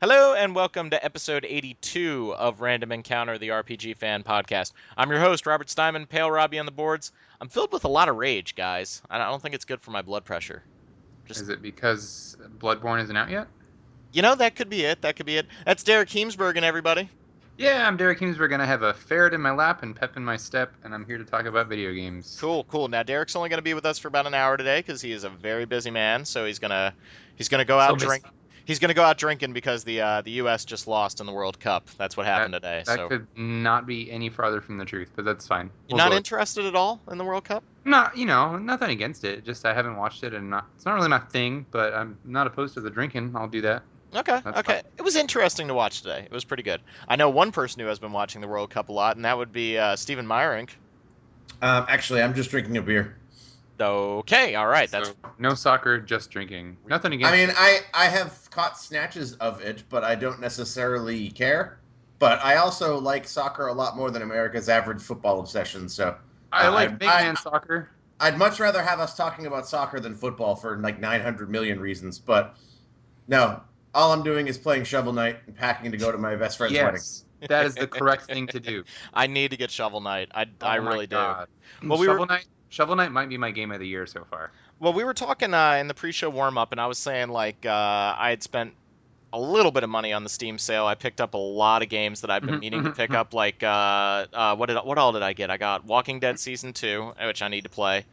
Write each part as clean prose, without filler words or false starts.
Hello and welcome to episode 82 of Random Encounter, the RPG fan podcast. I'm your host, Robert Steinman, Pale Robbie on the boards. I'm filled with a lot of rage, guys. I don't think it's good for my blood pressure. Just, Is it because Bloodborne isn't out yet? that could be it. That could be it. That's Derek Heemsbergen, everybody. Yeah, I'm Derek Kingsburg, and I have a ferret in my lap and pep in my step, and I'm here to talk about video games. Cool, cool. Now Derek's only going to be with us for about an hour today because he is a very busy man. So he's gonna go So out busy. drink. He's gonna go out drinking because the U.S. just lost in the World Cup. That's what That happened today. that So could not be any farther from the truth, but that's fine. you're We'll not go with interested at all in the World Cup? not, nothing against it. Just I haven't watched it, and it's not really my thing. But I'm not opposed to the drinking. I'll do that. Okay, That's fine. okay. It was interesting to watch today. It was pretty good. I know one person who has been watching the World Cup a lot, and that would be Stephen Meyerink. Actually, I'm just drinking a beer. Okay, all right. That's So no soccer, just drinking. Nothing I against mean, it. I have caught snatches of it, but I don't necessarily care. But I also like soccer a lot more than America's average football obsession. So I like I'd, big man soccer. I'd much rather have us talking about soccer than football for like 900 million reasons. But no, all I'm doing is playing Shovel Knight and packing to go to my best friend's wedding. Yes, that is the correct thing to do. I need to get Shovel Knight. I Oh my really do. god. Well, we were Shovel Knight might be my game of the year so far. well, we were talking in the pre-show warm-up, and I was saying like I had spent a little bit of money on the Steam sale. I picked up a lot of games that I've been meaning to pick up. Like what all did I get? I got Walking Dead Season 2, which I need to play.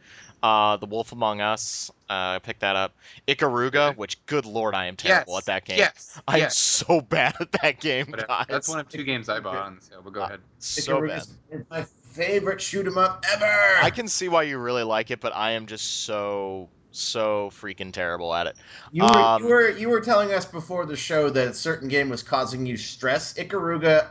The Wolf Among Us, I picked that up. Ikaruga, which good lord, I am terrible at that game. Yes. I am Yes. so bad at that game, But guys. that's one of two games I bought on the sale. But go ahead. So bad. Is my favorite shoot 'em up ever. I can see why you really like it, but I am just so freaking terrible at it. You were telling us before the show that a certain game was causing you stress. Ikaruga,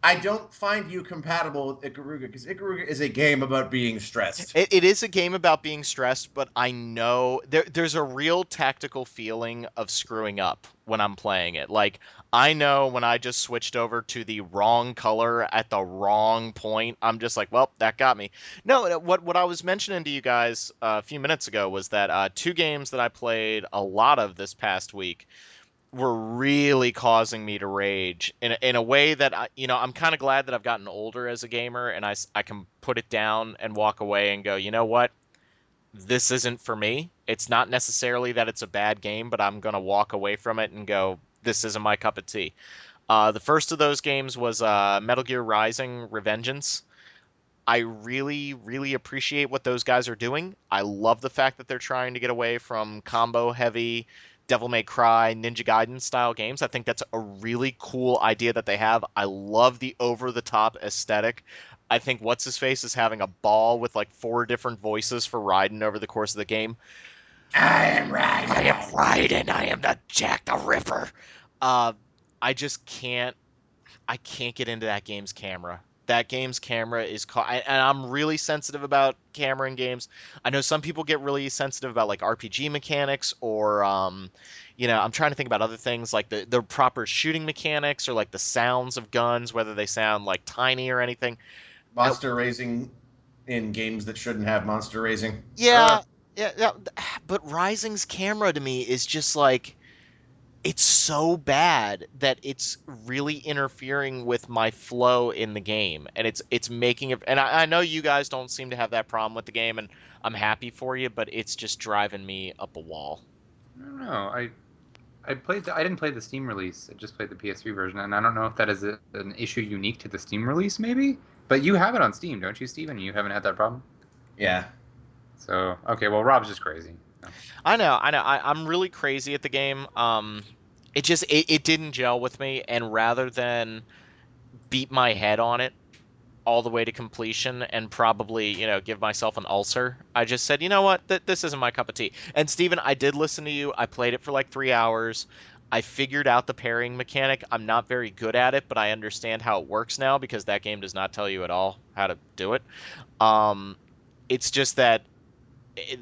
I don't find you compatible with Ikaruga because Ikaruga is a game about being stressed. It is a game about being stressed, but I know there's a real tactical feeling of screwing up when I'm playing it. Like, I know when I just switched over to the wrong color at the wrong point, I'm just like, well, that got me. No, what I was mentioning to you guys a few minutes ago was that two games that I played a lot of this past week were really causing me to rage in a way that I'm kind of glad that I've gotten older as a gamer and I can put it down and walk away and go, you know what? This isn't for me. It's not necessarily that it's a bad game, but I'm going to walk away from it and go, this isn't my cup of tea. The first of those games was Metal Gear Rising: Revengeance. I really, really appreciate what those guys are doing. I love the fact that they're trying to get away from combo heavy Devil May Cry, Ninja Gaiden style games. I think that's a really cool idea that they have. I love the over the top aesthetic. I think What's His Face is having a ball with like four different voices for Raiden over the course of the game. I am right. I am Raiden. I am the Jack the Ripper. Uh, I just can't. I can't get into that game's camera. That game's camera is and I'm really sensitive about camera in games. I know some people get really sensitive about like RPG mechanics or I'm trying to think about other things like the proper shooting mechanics or like the sounds of guns, whether they sound like tiny or anything. Monster raising in games that shouldn't have monster raising. Yeah, yeah, but Rising's camera to me is just like it's so bad that it's really interfering with my flow in the game and it's making it, and I know you guys don't seem to have that problem with the game, and I'm happy for you, but it's just driving me up a wall. I don't know. I didn't play the Steam release. I just played the PS3 version, and I don't know if that is an issue unique to the Steam release, maybe. But you have it on Steam, don't you, Steven? You haven't had that problem. Yeah. So okay, well, Rob's just crazy. No. I know I'm really crazy at the game. It didn't gel with me, and rather than beat my head on it all the way to completion and probably, give myself an ulcer, I just said, you know what, this isn't my cup of tea. And Steven, I did listen to you. I played it for like 3 hours. I figured out the pairing mechanic. I'm not very good at it, but I understand how it works now because that game does not tell you at all how to do it. Um, it's just that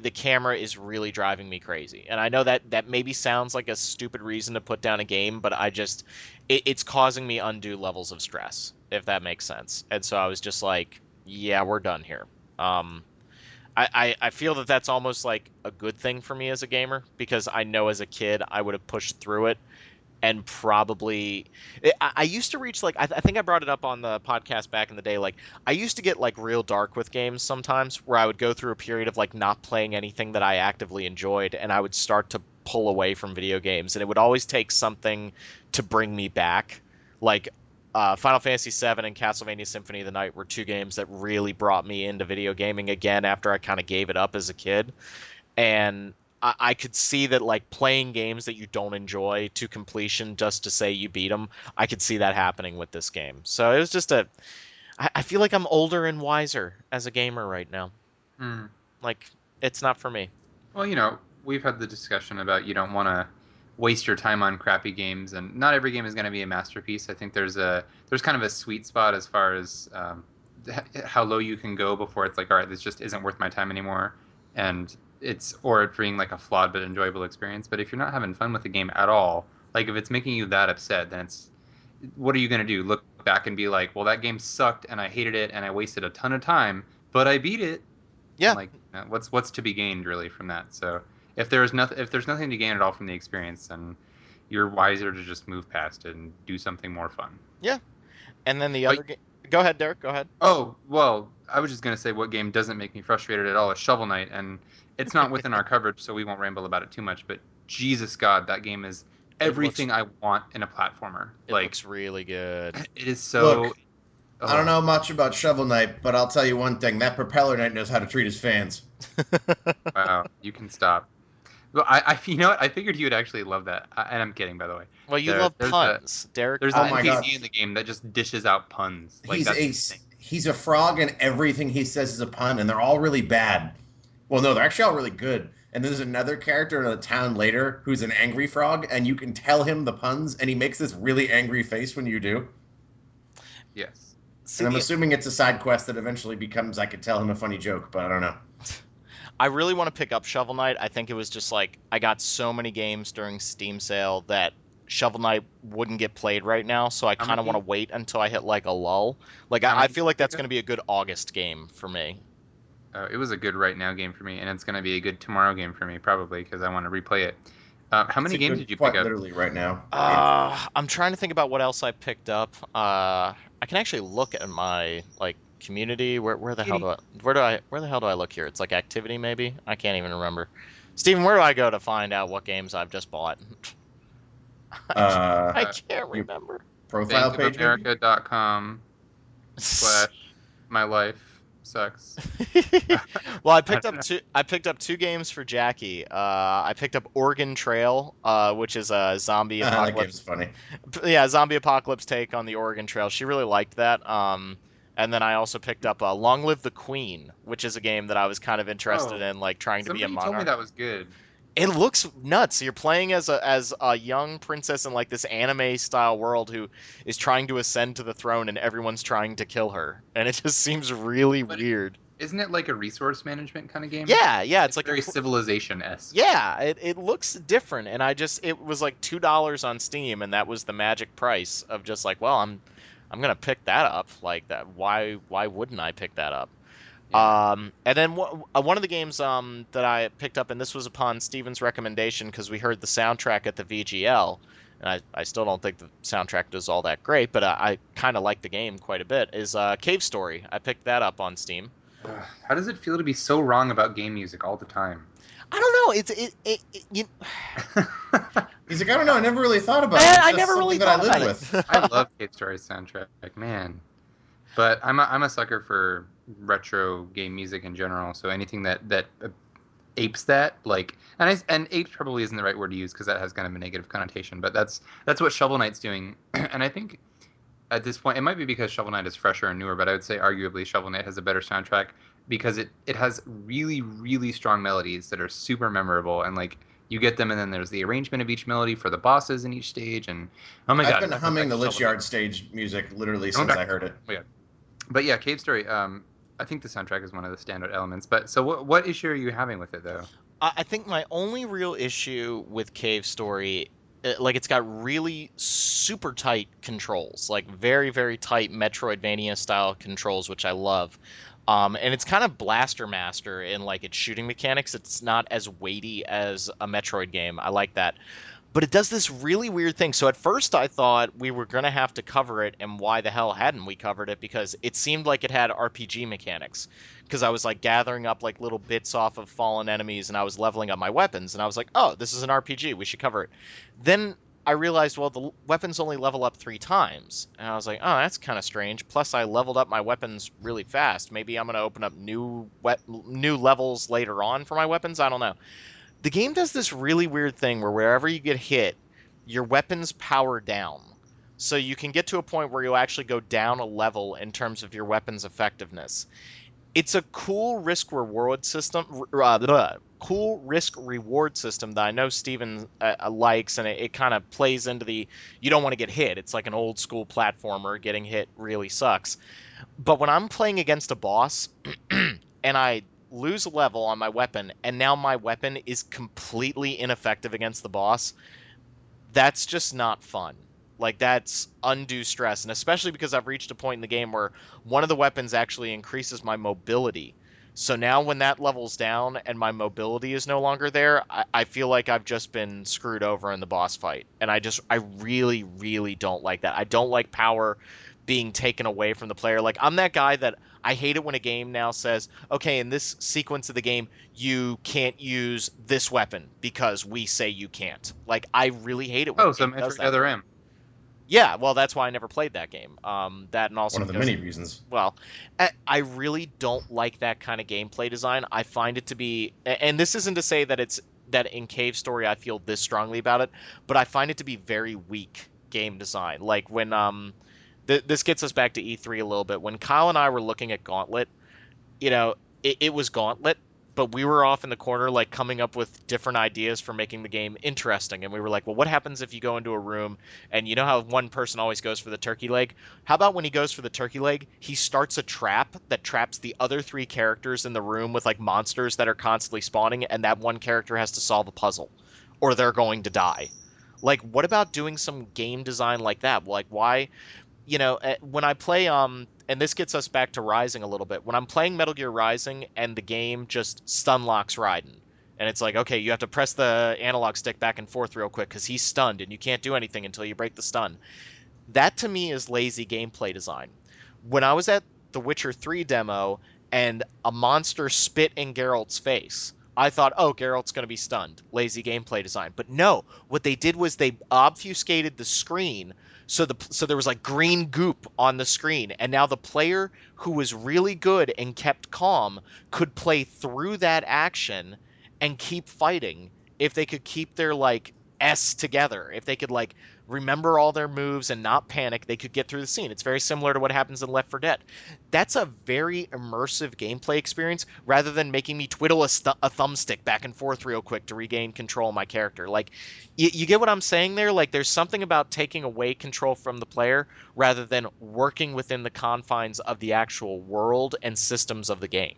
the camera is really driving me crazy. And I know that maybe sounds like a stupid reason to put down a game, but it's causing me undue levels of stress, if that makes sense. And so I was just like, yeah, we're done here. Um, I feel that that's almost like a good thing for me as a gamer because I know as a kid I would have pushed through it and probably I used to reach like I think I brought it up on the podcast back in the day. Like I used to get like real dark with games sometimes, where I would go through a period of like not playing anything that I actively enjoyed, and I would start to pull away from video games, and it would always take something to bring me back. Like Final Fantasy VII and Castlevania Symphony of the Night were two games that really brought me into video gaming again after I kind of gave it up as a kid, and I could see that like playing games that you don't enjoy to completion just to say you beat them. I could see that happening with this game. So it was just I feel like I'm older and wiser as a gamer right now. Hmm. Like it's not for me. Well, we've had the discussion about you don't want to waste your time on crappy games, and not every game is going to be a masterpiece. I think there's kind of a sweet spot as far as how low you can go before it's like, all right, this just isn't worth my time anymore, and or it being like a flawed but enjoyable experience. But if you're not having fun with the game at all, like if it's making you that upset, then what are you going to do? Look back and be like, well, that game sucked and I hated it and I wasted a ton of time, but I beat it. Yeah. Like, what's to be gained really from that? So if there's nothing to gain at all from the experience, then you're wiser to just move past it and do something more fun. Yeah. And then the other game. Go ahead, Derek. Go ahead. Oh, well, I was just going to say what game doesn't make me frustrated at all is Shovel Knight, and it's not within our coverage, so we won't ramble about it too much, but Jesus God, that game is everything I want in a platformer. It looks really good. It is so... Look, I don't know much about Shovel Knight, but I'll tell you one thing. That Propeller Knight knows how to treat his fans. Wow, you can stop. Well, you know what? I figured you would actually love that. And I'm kidding, by the way. Well, you love puns, Derek. There's an NPC in the game that just dishes out puns. Like, he's a frog, and everything he says is a pun, and they're all really bad. Well, no, they're actually all really good. And there's another character in a town later who's an angry frog, and you can tell him the puns, and he makes this really angry face when you do. Yes. And I'm assuming it's a side quest that eventually becomes I could tell him a funny joke, but I don't know. I really want to pick up Shovel Knight. I think it was just like I got so many games during Steam sale that Shovel Knight wouldn't get played right now, so I kind of want to wait until I hit like a lull. Like I feel like that's going to be a good August game for me. It was a good right now game for me, and it's going to be a good tomorrow game for me probably because I want to replay it. How many games did you pick up? Literally right now. I'm trying to think about what else I picked up. I can actually look at my like community. Where the hell do I look here? It's like activity maybe. I can't even remember. Steven, where do I go to find out what games I've just bought? I can't remember. Profile page. BankofAmerica.com/mylife sucks. Well, I picked up two games for Jackie. I picked up Oregon Trail, which is a zombie apocalypse. That game's funny. Yeah, zombie apocalypse take on the Oregon Trail. She really liked that. And then I also picked up Long Live the Queen, which is a game that I was kind of interested in, like trying to be a monarch. Somebody told me that was good. It looks nuts. You're playing as a young princess in like this anime style world who is trying to ascend to the throne, and everyone's trying to kill her, and it just seems really weird. Isn't it like a resource management kind of game? Yeah, it's like very Civilization-esque. Yeah, it looks different, and it was like $2 on Steam, and that was the magic price of just like, well, I'm gonna pick that up. Like that, why wouldn't I pick that up? Yeah. And then one of the games that I picked up, and this was upon Steven's recommendation because we heard the soundtrack at the VGL, and I still don't think the soundtrack does all that great, but I kind of like the game quite a bit, is Cave Story. I picked that up on Steam. How does it feel to be so wrong about game music all the time? I don't know. He's like, I don't know. I never really thought about it. I never really thought about it. I love Cave Story's soundtrack, man. But I'm a sucker for retro game music in general. So anything that apes that, like, and apes probably isn't the right word to use because that has kind of a negative connotation. But that's what Shovel Knight's doing, and I think at this point it might be because Shovel Knight is fresher and newer. But I would say arguably Shovel Knight has a better soundtrack because it has really, really strong melodies that are super memorable, and like you get them, and then there's the arrangement of each melody for the bosses in each stage, and oh my god, I've been humming the Lich Yard stage music literally since I heard it. Oh, yeah. But yeah, Cave Story, I think the soundtrack is one of the standout elements. But so what issue are you having with it though? I think my only real issue with Cave Story, like it's got really super tight controls, like very, very tight Metroidvania style controls, which I love. And it's kind of Blaster Master in like its shooting mechanics. It's not as weighty as a Metroid game. I like that. But it does this really weird thing. So at first I thought we were going to have to cover it, and why the hell hadn't we covered it? Because it seemed like it had RPG mechanics. Because I was like gathering up like little bits off of fallen enemies, and I was leveling up my weapons, and I was like, oh, this is an RPG. We should cover it. Then I realized, well, the weapons only level up 3 times. And I was like, oh, that's kind of strange. Plus, I leveled up my weapons really fast. Maybe I'm going to open up new levels later on for my weapons. I don't know. The game does this really weird thing where wherever you get hit, your weapons power down. So you can get to a point where you'll actually go down a level in terms of your weapons effectiveness. It's a cool risk reward system. Cool risk reward system that I know Steven likes, and it kind of plays into the you don't want to get hit. It's like an old school platformer. Getting hit really sucks. But when I'm playing against a boss and I lose a level on my weapon, and now my weapon is completely ineffective against the boss, that's just not fun. Like, that's undue stress, and especially because I've reached a point in the game where one of the weapons actually increases my mobility. So now when that levels down and my mobility is no longer there, I feel like I've just been screwed over in the boss fight. And I really, really don't like that. I don't like power being taken away from the player. Like, I'm that guy that I hate it when a game now says, okay, in this sequence of the game, you can't use this weapon because we say you can't. Like, I really hate it when Oh, so Metroid Other M. Yeah, well, that's why I never played that game. That and also one of the many reasons. Well, I really don't like that kind of gameplay design. I find it to be, and this isn't to say that it's that in Cave Story I feel this strongly about it, but I find it to be very weak game design. Like when this gets us back to E3 a little bit. When Kyle and I were looking at Gauntlet, it was Gauntlet, but we were off in the corner, like, coming up with different ideas for making the game interesting. And we were like, well, what happens if you go into a room and you know how one person always goes for the turkey leg? How about when he goes for the turkey leg, he starts a trap that traps the other 3 characters in the room with, like, monsters that are constantly spawning, and that one character has to solve a puzzle, or they're going to die. Like, what about doing some game design like that? Like, why? When I play, and this gets us back to Rising a little bit. When I'm playing Metal Gear Rising and the game just stun locks Raiden, and it's like, okay, you have to press the analog stick back and forth real quick because he's stunned and you can't do anything until you break the stun. That to me is lazy gameplay design. When I was at the Witcher 3 demo and a monster spit in Geralt's face, I thought, oh, Geralt's going to be stunned. Lazy gameplay design. But no, what they did was they obfuscated the screen so there was like green goop on the screen, and now the player who was really good and kept calm could play through that action and keep fighting if they could keep their like S together. If they could like remember all their moves and not panic, they could get through the scene. It's very similar to what happens in Left 4 Dead. That's a very immersive gameplay experience rather than making me twiddle a thumbstick back and forth real quick to regain control of my character. Like, you get what I'm saying there? Like, there's something about taking away control from the player rather than working within the confines of the actual world and systems of the game.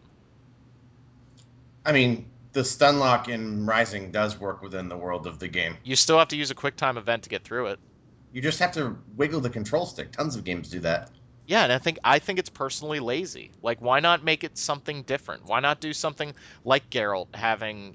I mean, the stun lock in Rising does work within the world of the game. You still have to use a QuickTime event to get through it. You just have to wiggle the control stick. Tons of games do that. Yeah, and I think it's personally lazy. Like, why not make it something different? Why not do something like Geralt having,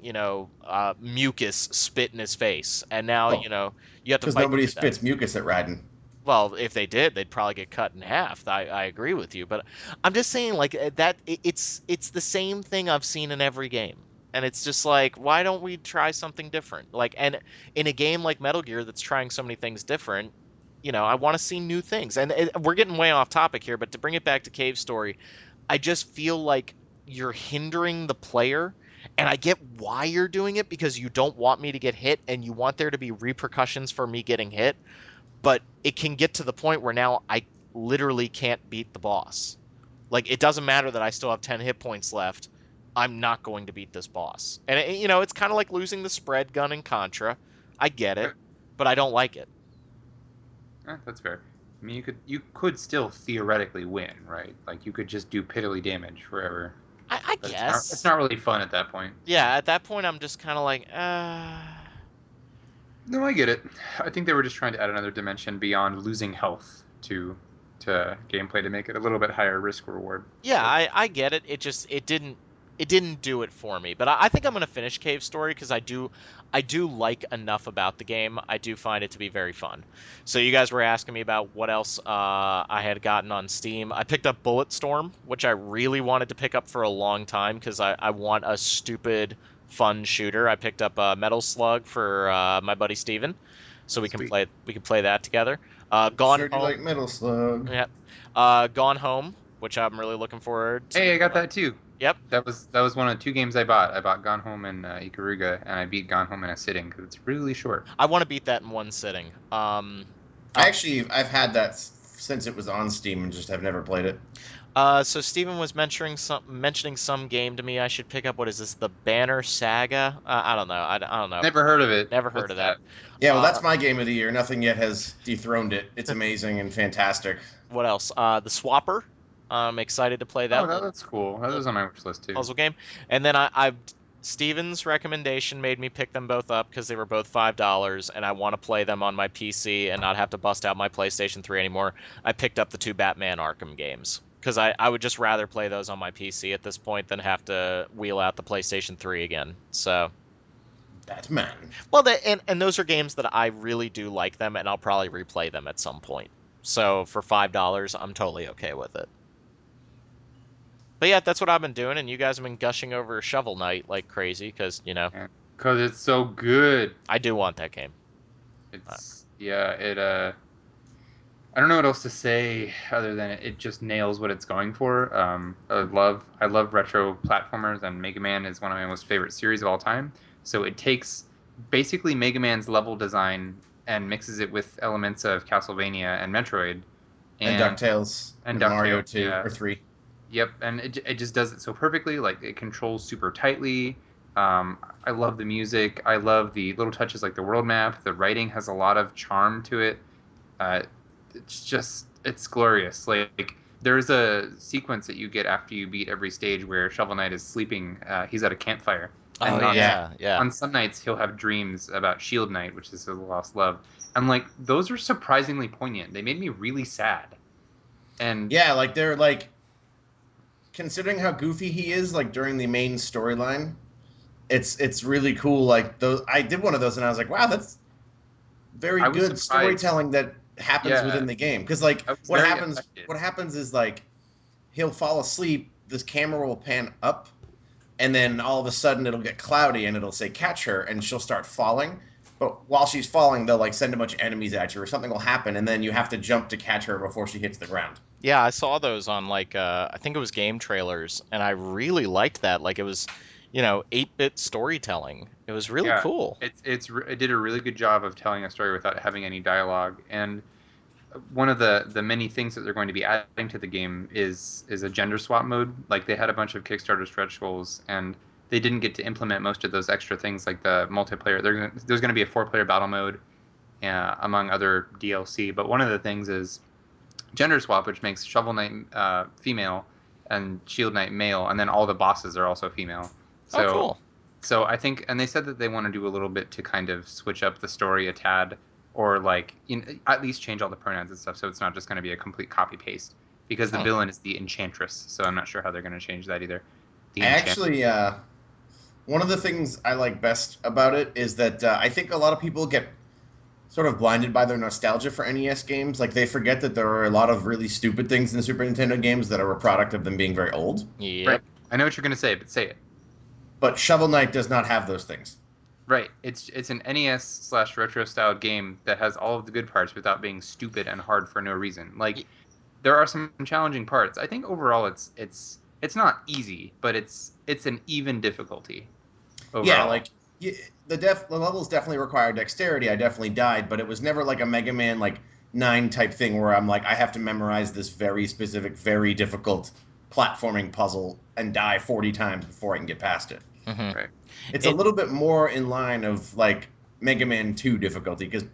mucus spit in his face, and now, you have to because nobody spits mucus at Raiden. Well, if they did, they'd probably get cut in half. I agree with you, but I'm just saying, like, that it's the same thing I've seen in every game. And it's just like, why don't we try something different? Like, and in a game like Metal Gear that's trying so many things different, I want to see new things. And we're getting way off topic here, but to bring it back to Cave Story, I just feel like you're hindering the player. And I get why you're doing it, because you don't want me to get hit and you want there to be repercussions for me getting hit. But it can get to the point where now I literally can't beat the boss. Like, it doesn't matter that I still have 10 hit points left. I'm not going to beat this boss. And, it's kind of like losing the spread gun in Contra. I get it, but I don't like it. That's fair. I mean, you could still theoretically win, right? Like, you could just do piddly damage forever. I guess. It's not really fun at that point. Yeah, at that point, I'm just kind of like, No, I get it. I think they were just trying to add another dimension beyond losing health to gameplay to make it a little bit higher risk reward. Yeah, I get it. It it didn't do it for me. But I think I'm gonna finish Cave Story because I do like enough about the game. I do find it to be very fun. So you guys were asking me about what else I had gotten on Steam. I picked up Bulletstorm, which I really wanted to pick up for a long time because I want a stupid fun shooter. I picked up Metal Slug for my buddy Steven, so we can play that together. Gone Sure do Home. like Metal Slug. Yeah. Gone Home, which I'm really looking forward to. Hey, I got that too. Yep. That was one of the 2 games I bought. I bought Gone Home and Ikaruga, and I beat Gone Home in a sitting because it's really short. I want to beat that in one sitting. I've had that since it was on Steam and just have never played it. So Steven was mentioning some game to me I should pick up. What is this? The Banner Saga? I don't know. I don't know. Never heard of it. Never heard of that. Yeah, well, that's my game of the year. Nothing yet has dethroned it. It's amazing and fantastic. What else? The Swapper. I'm excited to play that. Oh, that's cool. That was on my wish list too. Puzzle game. And then Steven's recommendation made me pick them both up because they were both $5, and I want to play them on my PC and not have to bust out my PlayStation 3 anymore. I picked up the 2 Batman Arkham games because I would just rather play those on my PC at this point than have to wheel out the PlayStation 3 again. So. Batman. Well, and those are games that I really do like them, and I'll probably replay them at some point. So for $5, I'm totally okay with it. But yeah, that's what I've been doing, and you guys have been gushing over Shovel Knight like crazy because, you know. Because it's so good. I do want that game. I don't know what else to say other than it just nails what it's going for. I love retro platformers, and Mega Man is one of my most favorite series of all time. So it takes basically Mega Man's level design and mixes it with elements of Castlevania and Metroid. And DuckTales. And Mario 2 yeah. or 3. Yep, and it just does it so perfectly. Like, it controls super tightly. I love the music. I love the little touches like the world map. The writing has a lot of charm to it. It's glorious. Like, there's a sequence that you get after you beat every stage where Shovel Knight is sleeping. He's at a campfire. And on some nights, he'll have dreams about Shield Knight, which is his lost love. And, like, those are surprisingly poignant. They made me really sad. And yeah, like, they're, like, considering how goofy he is, like, during the main storyline, it's really cool. Like, I did one of those, and I was like, wow, that's very good storytelling that happens within the game. Because, like, what happens is, like, he'll fall asleep, this camera will pan up, and then all of a sudden it'll get cloudy, and it'll say, catch her, and she'll start falling. But while she's falling, they'll, like, send a bunch of enemies at you, or something will happen, and then you have to jump to catch her before she hits the ground. Yeah, I saw those on, like, I think it was game trailers, and I really liked that. Like, it was, 8-bit storytelling. It was really cool. It did a really good job of telling a story without having any dialogue. And one of the many things that they're going to be adding to the game is a gender swap mode. Like, they had a bunch of Kickstarter stretch goals, and they didn't get to implement most of those extra things like the multiplayer. There's going to be a 4-player battle mode, among other DLC. But one of the things is gender swap, which makes Shovel Knight female and Shield Knight male, and then all the bosses are also female. So, cool. So I think, and they said that they want to do a little bit to kind of switch up the story a tad, or like at least change all the pronouns and stuff, so it's not just going to be a complete copy paste. Because the villain is the Enchantress, so I'm not sure how they're going to change that either. Actually, one of the things I like best about it is that I think a lot of people get sort of blinded by their nostalgia for NES games. Like, they forget that there are a lot of really stupid things in the Super Nintendo games that are a product of them being very old. Yeah. Right. I know what you're going to say, but say it. But Shovel Knight does not have those things. Right. It's an NES/retro styled game that has all of the good parts without being stupid and hard for no reason. Like, there are some challenging parts. I think overall it's not easy, but it's an even difficulty. Overall. Yeah, like the levels definitely require dexterity. I definitely died, but it was never like a Mega Man like 9 type thing where I'm like, I have to memorize this very specific, very difficult platforming puzzle and die 40 times before I can get past it. Mm-hmm. Right. It's a little bit more in line of like Mega Man 2 difficulty, because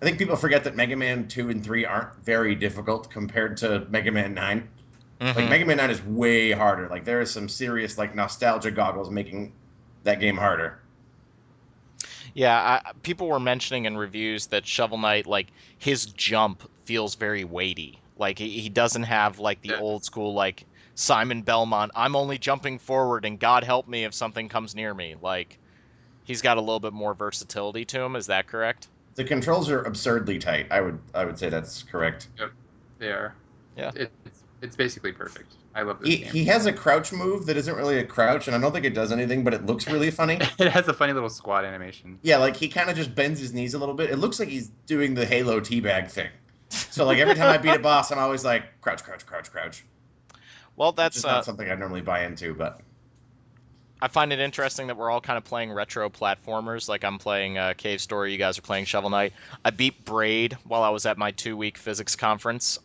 I think people forget that Mega Man 2 and 3 aren't very difficult compared to Mega Man 9. Mm-hmm. Like, Mega Man 9 is way harder. Like, there is some serious like nostalgia goggles making that game harder. Yeah, people were mentioning in reviews that Shovel Knight, like, his jump feels very weighty. Like, he doesn't have, like, the old school, like, Simon Belmont, I'm only jumping forward and God help me if something comes near me. Like, he's got a little bit more versatility to him. Is that correct? The controls are absurdly tight. I would say that's correct. Yep, they are. Yeah. It's basically perfect. I love this game. He has a crouch move that isn't really a crouch, and I don't think it does anything, but it looks really funny. It has a funny little squat animation. Yeah, like he kind of just bends his knees a little bit. It looks like he's doing the Halo teabag thing. So like every time I beat a boss, I'm always like crouch, crouch, crouch, crouch. Well, Which that's is not something I normally buy into, but I find it interesting that we're all kind of playing retro platformers. Like I'm playing Cave Story, you guys are playing Shovel Knight. I beat Braid while I was at my 2-week physics conference.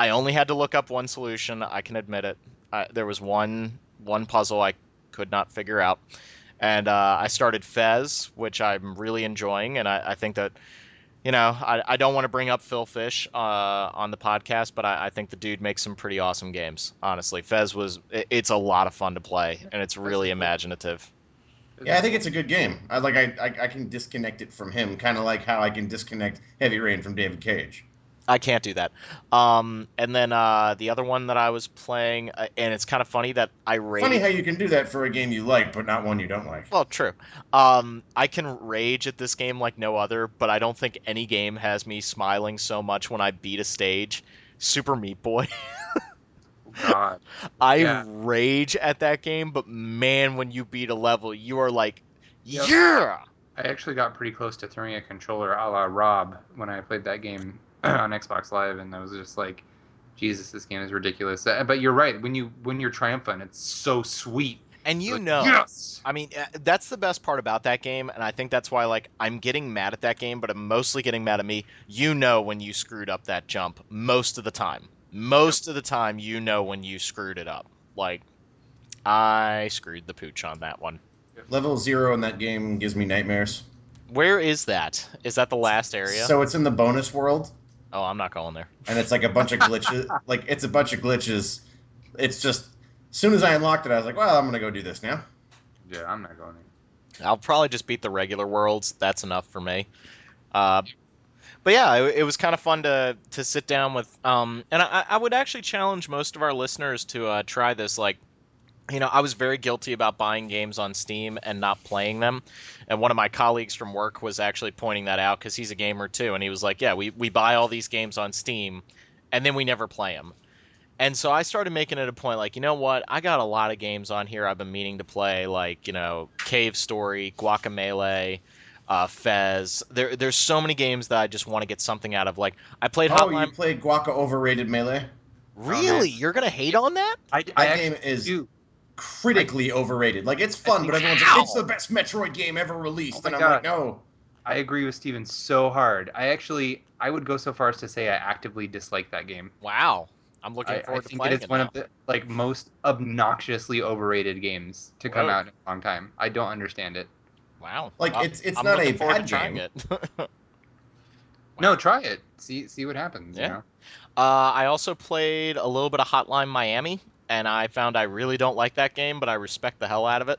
I only had to look up one solution. I can admit it. There was one puzzle I could not figure out. And I started Fez, which I'm really enjoying. And I think that, I don't want to bring up Phil Fish on the podcast, but I think the dude makes some pretty awesome games, honestly. Fez it's a lot of fun to play, and it's really imaginative. yeah, I think it's a good game. I can disconnect it from him, kind of like how I can disconnect Heavy Rain from David Cage. I can't do that. And then the other one that I was playing, and it's kind of funny that I rage. Funny how you can do that for a game you like, but not one you don't like. Well, true. I can rage at this game like no other, but I don't think any game has me smiling so much when I beat a stage. Super Meat Boy. God. I rage at that game, but man, when you beat a level, you are like, Yep. yeah! I actually got pretty close to throwing a controller a la Rob when I played that game on Xbox Live, and I was just like, Jesus, this game is ridiculous. But you're right. When you're triumphant, it's so sweet. And Like, yes! I mean, that's the best part about that game, and I think that's why, like, I'm getting mad at that game, but I'm mostly getting mad at me. You know when you screwed up that jump most of the time. Most of the time, you know when you screwed it up. Like, I screwed the pooch on that one. Level 0 in that game gives me nightmares. Where is that? Is that the last area? So it's in the bonus world, Oh, I'm not going there. and it's like a bunch of glitches. Like it's a bunch of glitches. It's just as soon as I unlocked it, I was like, well, I'm gonna go do this now. Yeah, I'm not going in. I'll probably just beat the regular worlds. That's enough for me. But yeah, it was kind of fun to sit down with. And I would actually challenge most of our listeners to try this. Like, I was very guilty about buying games on Steam and not playing them. And one of my colleagues from work was actually pointing that out because he's a gamer too. And he was like, yeah, we buy all these games on Steam and then we never play them. And so I started making it a point, like, you know what? I got a lot of games on here I've been meaning to play, like, Cave Story, Guacamelee, Fez. There's so many games that I just want to get something out of. Like, I played Hotline. You played Guaca Overrated Melee? Really? You're going to hate on that? That game is critically overrated. Like, it's fun, but everyone's like, it's the best Metroid game ever released. And I'm like, no. I agree with Steven so hard. I would go so far as to say I actively dislike that game. Wow. I'm looking forward to playing it. I think it's one of the most obnoxiously overrated games to come out in a long time. I don't understand it. Wow. Like it's not a bad game. No, try it. See what happens. Yeah. I also played a little bit of Hotline Miami, and I found I really don't like that game, but I respect the hell out of it.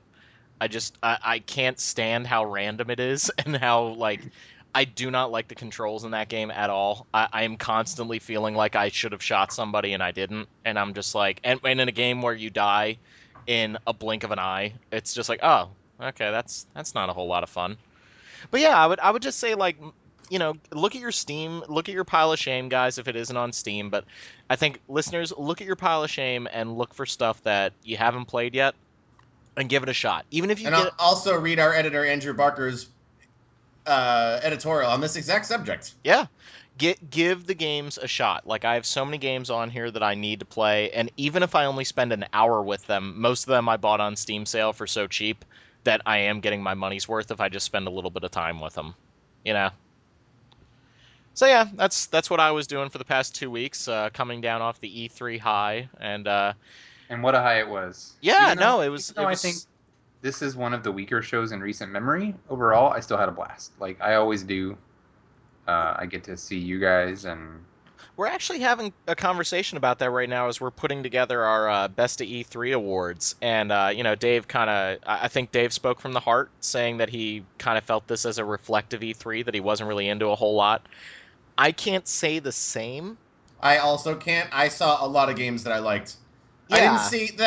I can't stand how random it is and how, like, I do not like the controls in that game at all. I am constantly feeling like I should have shot somebody and I didn't. And I'm just like, and in a game where you die in a blink of an eye, it's just like, oh, okay, that's not a whole lot of fun. But yeah, I would just say, like, look at your Steam, look at your pile of shame, guys, if it isn't on Steam. But I think, listeners, look at your pile of shame and look for stuff that you haven't played yet and give it a shot. Even if you I'll also read our editor, Andrew Barker's editorial on this exact subject. Yeah. Give the games a shot. Like, I have so many games on here that I need to play, and even if I only spend an hour with them, most of them I bought on Steam sale for so cheap that I am getting my money's worth if I just spend a little bit of time with them. So yeah, that's what I was doing for the past 2 weeks, coming down off the E3 high, and what a high it was. Yeah, it was. I think this is one of the weaker shows in recent memory. Overall, I still had a blast. Like I always do. I get to see you guys, and we're actually having a conversation about that right now as we're putting together our Best of E3 awards. And Dave I think Dave spoke from the heart, saying that he kind of felt this as a reflective E3, that he wasn't really into a whole lot. I can't say the same. I also can't. I saw a lot of games that I liked. I didn't Yeah. see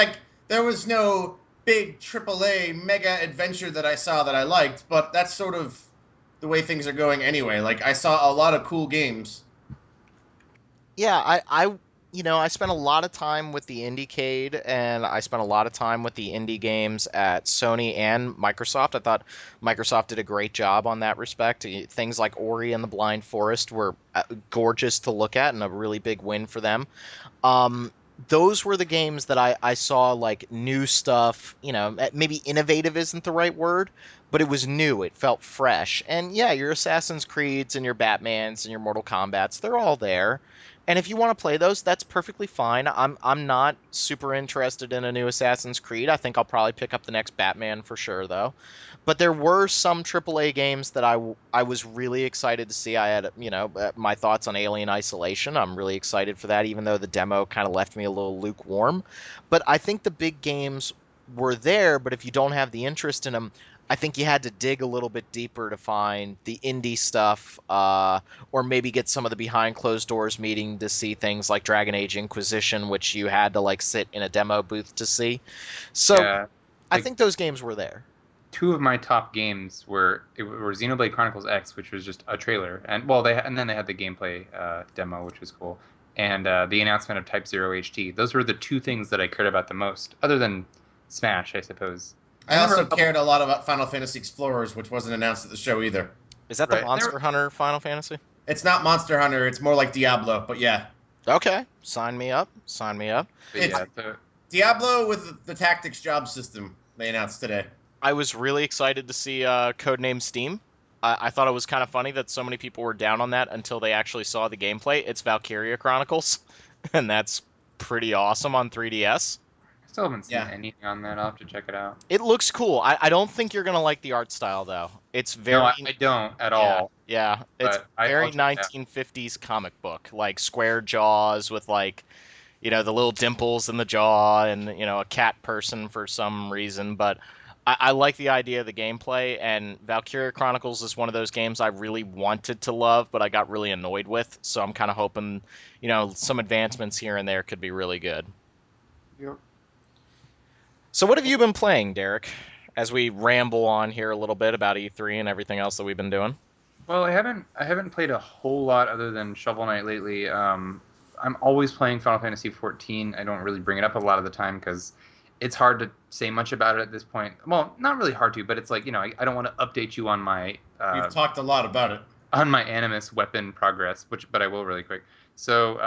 there was no big AAA mega adventure that I saw that I liked, but that's sort of the way things are going anyway. Like I saw a lot of cool games. Yeah, I spent a lot of time with the Indiecade, and I spent a lot of time with the indie games at Sony and Microsoft. I thought Microsoft did a great job on that respect. Things like Ori and the Blind Forest were gorgeous to look at, and a really big win for them. Um, those were the games that I saw like new stuff, maybe innovative isn't the right word, but it was new. It felt fresh. And yeah, your Assassin's Creeds and your Batmans and your Mortal Kombats, they're all there. And if you want to play those, that's perfectly fine. I'm not super interested in a new Assassin's Creed. I think I'll probably pick up the next Batman for sure, though. But there were some AAA games that I was really excited to see. I had, my thoughts on Alien Isolation. I'm really excited for that, even though the demo kind of left me a little lukewarm. But I think the big games were there, but if you don't have the interest in them, I think you had to dig a little bit deeper to find the indie stuff, or maybe get some of the behind closed doors meeting to see things like Dragon Age Inquisition, which you had to like sit in a demo booth to see. So Yeah, I like think those games were there. two of my top games were Xenoblade Chronicles X, which was just a trailer, and well, and then they had the gameplay demo, which was cool, and the announcement of Type Zero HT. Those were the two things that I cared about the most, other than Smash, I suppose. I And there were also a couple, cared a lot about Final Fantasy Explorers, which wasn't announced at the show either. Is that the right? Monster Hunter Final Fantasy? It's not Monster Hunter, it's more like Diablo, but yeah. Okay, sign me up. Sign me up. But It's yeah, so Diablo with the tactics job system they announced today. I was really excited to see Codename Steam. I thought it was kind of funny that so many people were down on that until they actually saw the gameplay. It's Valkyria Chronicles, and that's pretty awesome on 3DS. I still haven't seen Yeah. anything on that. I'll have to check it out. It looks cool. I don't think you're gonna like the art style though. It's very No, I don't at yeah, all. yeah. It's But I'll very check it out. 1950s comic book, like square jaws with like the little dimples in the jaw, and a cat person for some reason. But I like the idea of the gameplay, and Valkyria Chronicles is one of those games I really wanted to love, but I got really annoyed with. So I'm kind of hoping, some advancements here and there could be really good. Yep. So what have you been playing, Derek? As we ramble on here a little bit about E3 and everything else that we've been doing. Well, I haven't played a whole lot other than Shovel Knight lately. I'm always playing Final Fantasy 14. I don't really bring it up a lot of the time because it's hard to say much about it at this point. Well, not really hard to, but it's like I don't want to update you on my We've talked a lot about it. on my Animus weapon progress, but I will really quick. So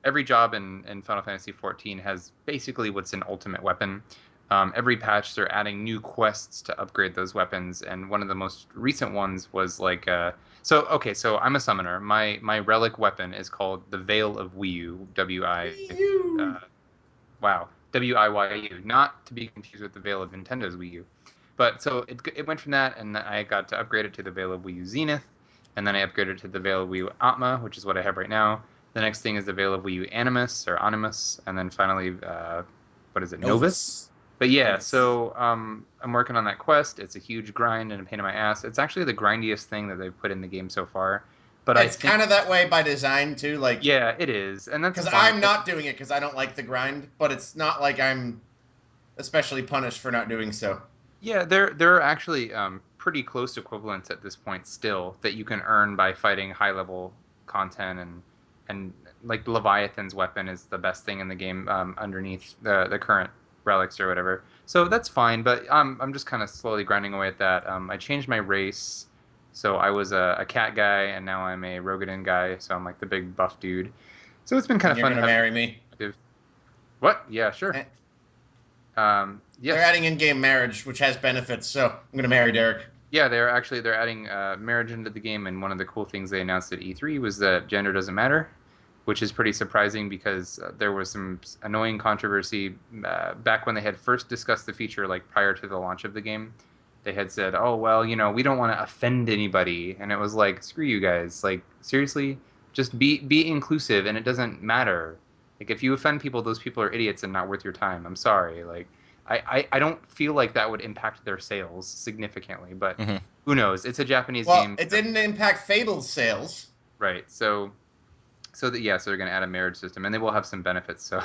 every job in Final Fantasy 14 has basically what's an ultimate weapon. Every patch they're adding new quests to upgrade those weapons, and one of the most recent ones was like so I'm a summoner. My relic weapon is called the Veil of Wiyu, W-I-Y-U, not to be confused with the Veil of Nintendo's Wii U. But so it went from that, and I got to upgrade it to the Veil of Wii U Zenith, and then I upgraded to the Veil of Wii U Atma, which is what I have right now. The next thing is the Veil of Wii U Animus, and then finally, what is it, Novus? But yeah, Yes. so I'm working on that quest. It's a huge grind and a pain in my ass. It's actually the grindiest thing that they've put in the game so far. But It's kind of that way by design too, like yeah, it is, and that's because fine. I'm not doing it because I don't like the grind, but it's not like I'm especially punished for not doing so. Yeah, there are actually pretty close equivalents at this point still that you can earn by fighting high level content, and like Leviathan's weapon is the best thing in the game underneath the current relics or whatever. So that's fine, but I'm just kind of slowly grinding away at that. I changed my race, so I was a cat guy, and now I'm a Rogadin guy, so I'm like the big buff dude. So it's been kind of You're fun. gonna marry me. What? Yeah, sure. Eh. Yes. They're adding in-game marriage, which has benefits, so I'm gonna marry Derek. Yeah, they're adding marriage into the game, and one of the cool things they announced at E3 was that gender doesn't matter, which is pretty surprising because there was some annoying controversy back when they had first discussed the feature, like prior to the launch of the game. They had said, "Oh well, we don't want to offend anybody," and it was like, "Screw you guys! Like seriously, just be inclusive, and it doesn't matter. Like if you offend people, those people are idiots and not worth your time. I'm sorry, like." I don't feel like that would impact their sales significantly, but who knows? It's a Japanese Well, game. it didn't impact Fable's sales. Right. So they're going to add a marriage system, and they will have some benefits. So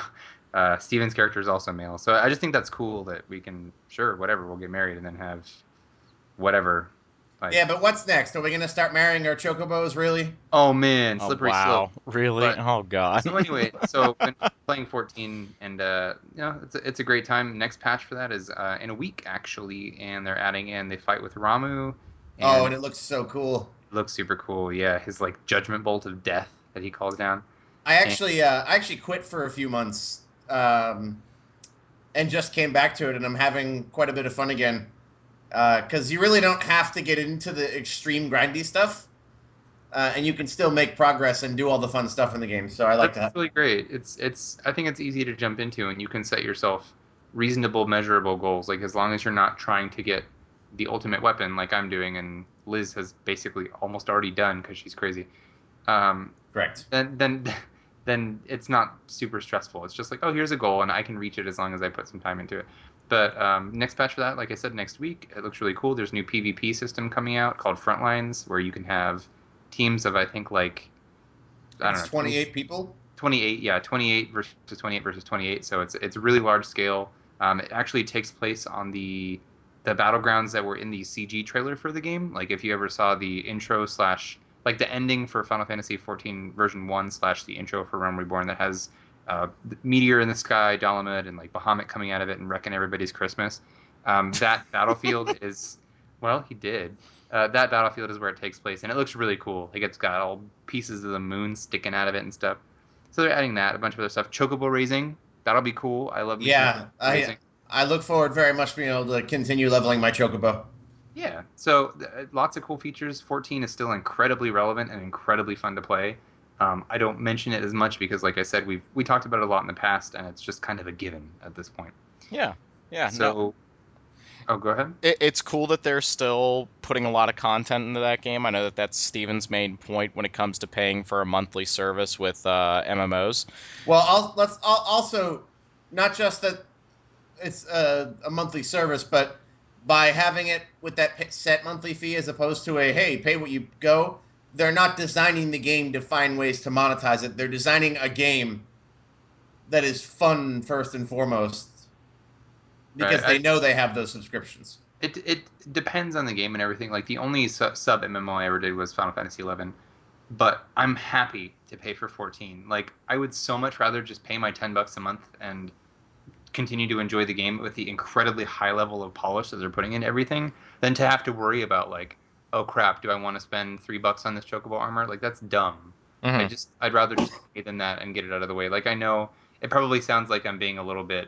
Steven's character is also male, so I just think that's cool that we can whatever, we'll get married and then have whatever. Like, Yeah, but what's next? Are we gonna start marrying our chocobos? Really? oh man, Oh, slippery slope. wow. Really? But Oh, God. so anyway, so been playing 14, and it's a great time. Next patch for that is in a week actually, and they're adding in they fight with Ramu, Oh, and and it looks so cool. it looks super cool. Yeah, his like judgment bolt of death that he calls down. I actually quit for a few months, and just came back to it, and I'm having quite a bit of fun again. Because you really don't have to get into the extreme grindy stuff, and you can still make progress and do all the fun stuff in the game. So I like That's that. really great. I think it's easy to jump into, and you can set yourself reasonable, measurable goals. Like as long as you're not trying to get the ultimate weapon, like I'm doing, and Liz has basically almost already done because she's crazy. Correct. Then it's not super stressful. It's just like, oh, here's a goal, and I can reach it as long as I put some time into it. But next patch for that, like I said, next week, it looks really cool. There's a new PvP system coming out called Frontlines, where you can have teams of, I think, like, I don't know, 28 people. 28, yeah, 28 versus 28. So it's really large scale. It actually takes place on the battlegrounds that were in the CG trailer for the game. Like if you ever saw the intro slash like the ending for Final Fantasy 14 version 1 slash the intro for Realm Reborn that has meteor in the sky, Dalamed, and like Bahamut coming out of it and wrecking everybody's Christmas. That battlefield is, well, he did. That battlefield is where it takes place, and it looks really cool. Like it's got all pieces of the moon sticking out of it and stuff. So they're adding that, a bunch of other stuff. Chocobo raising, that'll be cool. I love me some Yeah, chocobo raising. I look forward very much to being able to continue leveling my chocobo. Yeah, so lots of cool features. 14 is still incredibly relevant and incredibly fun to play. I don't mention it as much because, like I said, we talked about it a lot in the past, and it's just kind of a given at this point. Yeah. Yeah. So, No. oh, go ahead. It's cool that they're still putting a lot of content into that game. I know that that's Steven's main point when it comes to paying for a monthly service with MMOs. Well, let's also not just that it's a monthly service, but by having it with that set monthly fee as opposed to a hey, pay what you go, they're not designing the game to find ways to monetize it. They're designing a game that is fun first and foremost because they know they have those subscriptions. It depends on the game and everything. Like the only sub MMO I ever did was Final Fantasy 11, but I'm happy to pay for 14. Like I would so much rather just pay my $10 a month and continue to enjoy the game with the incredibly high level of polish that they're putting into everything than to have to worry about like, oh crap, do I want to spend $3 on this chocobo armor? Like that's dumb. Mm-hmm. I'd rather just pay than that and get it out of the way. Like I know it probably sounds like I'm being a little bit,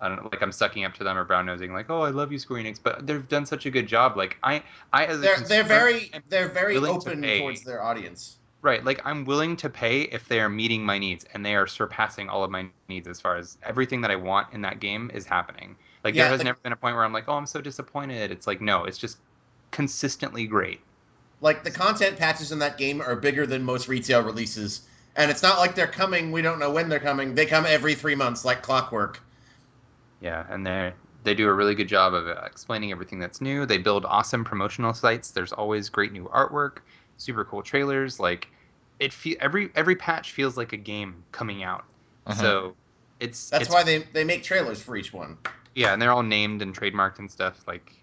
I don't know, like I'm sucking up to them or brown nosing, like, oh, I love you, Square Enix, but they've done such a good job. Like I as a they're very willing to open pay. towards their audience. Right, like I'm willing to pay if they are meeting my needs, and they are surpassing all of my needs as far as everything that I want in that game is happening. Like there has never been a point where I'm like, oh, I'm so disappointed. It's like, no, it's just consistently great. Like the content patches in that game are bigger than most retail releases, and it's not like they're coming. We don't know when they're coming. They come every 3 months, like clockwork. Yeah, and they do a really good job of explaining everything that's new. They build awesome promotional sites. There's always great new artwork, super cool trailers. Like every patch feels like a game coming out. Uh-huh. So that's why they make trailers for each one. Yeah, and they're all named and trademarked and stuff. Like,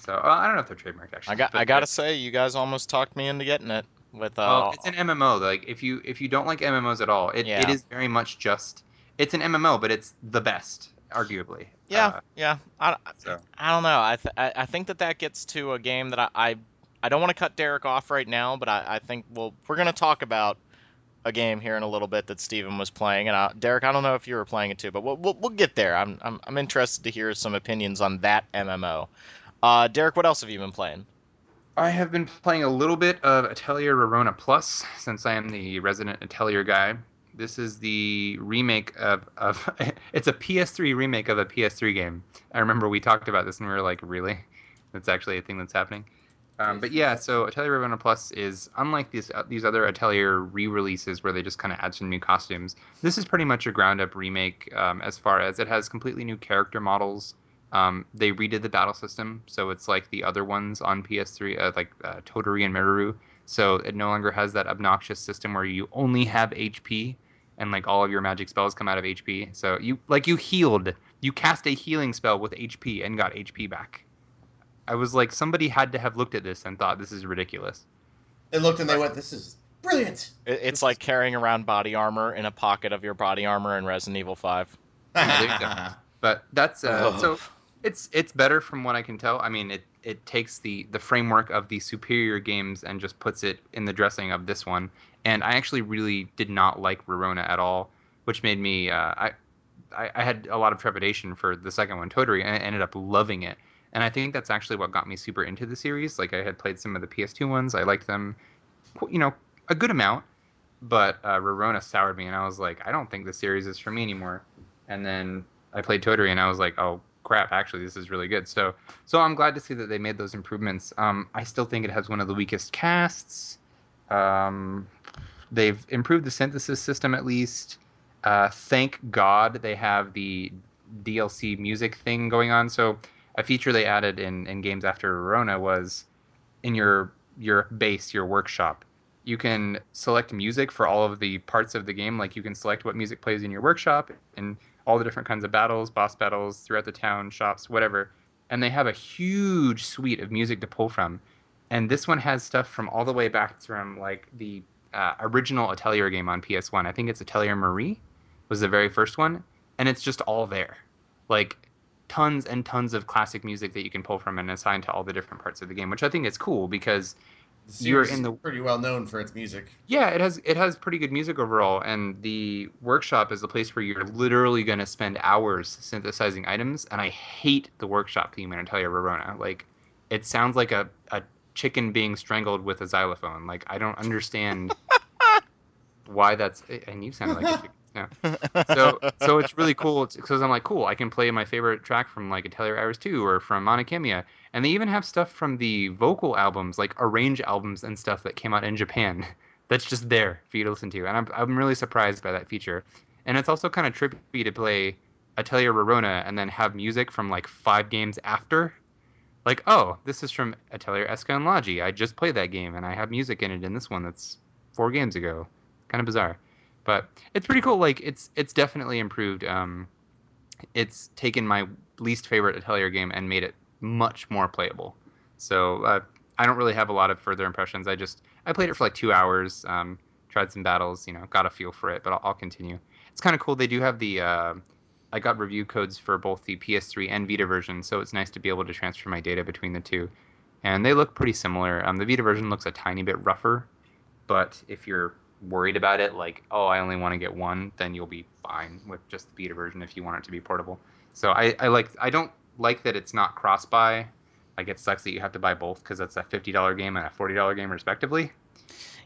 so I don't know if they're trademarked actually. I gotta say, you guys almost talked me into getting it with. Well, it's an MMO. Like if you don't like MMOs at all, it is very much just it's an MMO, but it's the best, arguably. Yeah. I don't know. I think that gets to a game that I don't want to cut Derek off right now, but I think we're gonna talk about a game here in a little bit that Steven was playing, and Derek, I don't know if you were playing it too, but we'll get there. I'm interested to hear some opinions on that MMO. Derek, what else have you been playing? I have been playing a little bit of Atelier Rorona Plus, since I am the resident Atelier guy. This is the remake of it's a PS3 remake of a PS3 game. I remember we talked about this and we were like, really? That's actually a thing that's happening. But yeah, so Atelier Rorona Plus is unlike these other Atelier re-releases where they just kind of add some new costumes. This is pretty much a ground-up remake as far as it has completely new character models. They redid the battle system, so it's like the other ones on PS3, like Toturi and Meru. So it no longer has that obnoxious system where you only have HP and like all of your magic spells come out of HP. So you healed. You cast a healing spell with HP and got HP back. I was like, somebody had to have looked at this and thought this is ridiculous. They looked and they went, "This is brilliant." It's like carrying around body armor in a pocket of your body armor in Resident Evil 5. Yeah, there you go. But that's so it's better from what I can tell. I mean, it takes the framework of the superior games and just puts it in the dressing of this one. And I actually really did not like Rorona at all, which made me I had a lot of trepidation for the second one, Totally, and I ended up loving it. And I think that's actually what got me super into the series. Like, I had played some of the PS2 ones. I liked them, a good amount. But Rorona soured me, and I was like, I don't think the series is for me anymore. And then I played Totally, and I was like, oh, crap, actually, this is really good. So I'm glad to see that they made those improvements. I still think it has one of the weakest casts. They've improved the synthesis system, at least. Thank God they have the DLC music thing going on. So a feature they added in games after Rorona was in your base, your workshop, you can select music for all of the parts of the game. Like, you can select what music plays in your workshop and all the different kinds of battles, boss battles throughout the town, shops, whatever. And they have a huge suite of music to pull from. And this one has stuff from all the way back from like the original Atelier game on PS1. I think it's Atelier Marie was the very first one. And it's just all there. Like, tons and tons of classic music that you can pull from and assign to all the different parts of the game, which I think is cool because you're in the pretty well known for its music. Yeah, it has pretty good music overall, and the workshop is a place where you're literally going to spend hours synthesizing items. And I hate the workshop theme in Atelier Rorona. Like, it sounds like a chicken being strangled with a xylophone. Like, I don't understand why that's. And you sound like a chicken. Yeah. So it's really cool because I'm like, cool, I can play my favorite track from like Atelier Iris 2 or from Monokemia. And they even have stuff from the vocal albums, like arrange albums and stuff that came out in Japan that's just there for you to listen to. And I'm really surprised by that feature. And it's also kind of trippy to play Atelier Rorona and then have music from like 5 games after. Like, oh, this is from Atelier Esca and Logi. I just played that game and I have music in it in this one that's 4 games ago. Kind of bizarre. But it's pretty cool. Like, it's definitely improved. It's taken my least favorite Atelier game and made it much more playable. So I don't really have a lot of further impressions. I played it for like 2 hours, tried some battles, got a feel for it, but I'll continue. It's kind of cool. They do have the I got review codes for both the PS3 and Vita version, so it's nice to be able to transfer my data between the two. And they look pretty similar. The Vita version looks a tiny bit rougher, but if you're worried about it, like, oh, I only want to get one, then you'll be fine with just the Vita version if you want it to be portable. So I don't like that it's not cross-buy. Like, it sucks that you have to buy both because that's a $50 game and a $40 game respectively.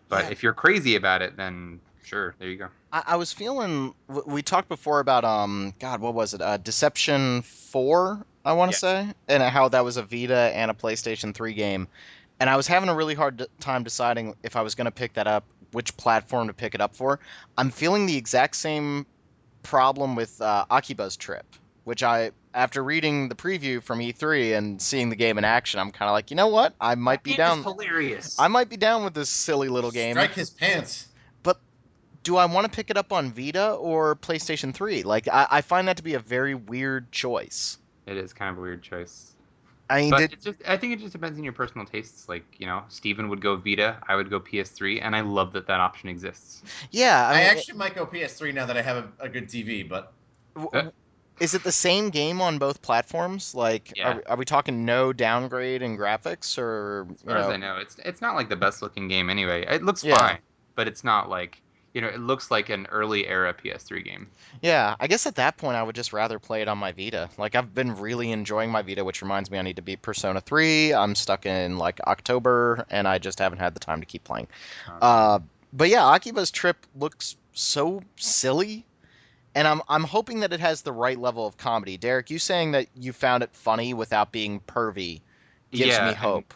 But if you're crazy about it, then sure, there you go. I was feeling, we talked before about God, what was it? Deception 4, I want to say, and how that was a Vita and a PlayStation 3 game. And I was having a really hard time deciding if I was going to pick that up, which platform to pick it up for. I'm feeling the exact same problem with Akiba's Trip, which after reading the preview from E3 and seeing the game in action, I'm kind of like, you know what? I might be down. It's hilarious. I might be down with this silly little game. Strike his pants. But do I want to pick it up on Vita or PlayStation 3? Like, I find that to be a very weird choice. It is kind of a weird choice. I mean, I think it just depends on your personal tastes. Like, Steven would go Vita, I would go PS3, and I love that option exists. Yeah. I actually might go PS3 now that I have a good TV, but... Is it the same game on both platforms? Like, yeah. Are we talking no downgrade in graphics, or... As far as I know, it's not like the best looking game anyway. It looks fine, but it's not like... it looks like an early era PS3 game. Yeah, I guess at that point I would just rather play it on my Vita. Like, I've been really enjoying my Vita, which reminds me I need to beat Persona 3. I'm stuck in, like, October, and I just haven't had the time to keep playing. But yeah, Akiba's Trip looks so silly, and I'm hoping that it has the right level of comedy. Derek, you saying that you found it funny without being pervy gives me hope.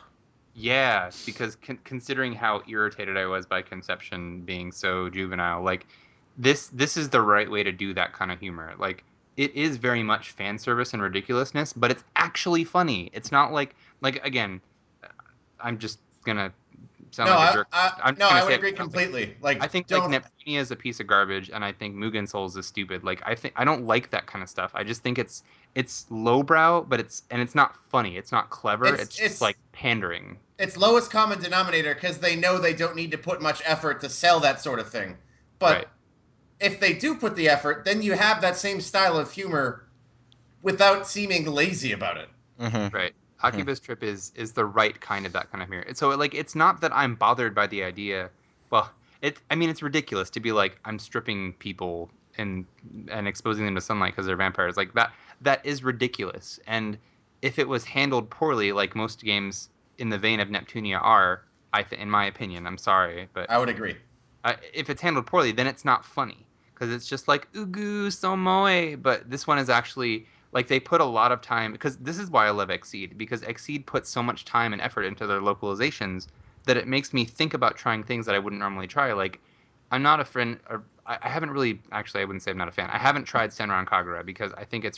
Yeah, because considering how irritated I was by Conception being so juvenile, like, this is the right way to do that kind of humor. Like, it is very much fan service and ridiculousness, but it's actually funny. It's not like again, I'm just gonna sound No, like a I, jerk. I'm no, just gonna I would say agree completely. Like, I think don't. like Neptunia is a piece of garbage, and I think Mugen Souls is stupid. Like I don't like that kind of stuff. I just think it's lowbrow, but it's not funny. It's not clever. It's just like pandering. It's lowest common denominator because they know they don't need to put much effort to sell that sort of thing. But Right. if they do put the effort, then you have that same style of humor without seeming lazy about it. Mm-hmm. Right. Akiba's Trip is the right kind of that kind of humor. So like it's not that I'm bothered by the idea. Well, I mean it's ridiculous to be like I'm stripping people and exposing them to sunlight because they're vampires. Like that is ridiculous. And if it was handled poorly, like most games in the vein of Neptunia are, in my opinion, I'm sorry, but I would agree. if it's handled poorly, then it's not funny because it's just like ugu somoe. But this one is actually like they put a lot of time, because this is why I love Exceed, because Exceed puts so much time and effort into their localizations that it makes me think about trying things that I wouldn't normally try. Like I'm not a friend, or I haven't really, actually I wouldn't say I'm not a fan. I haven't tried Senran Kagura because I think it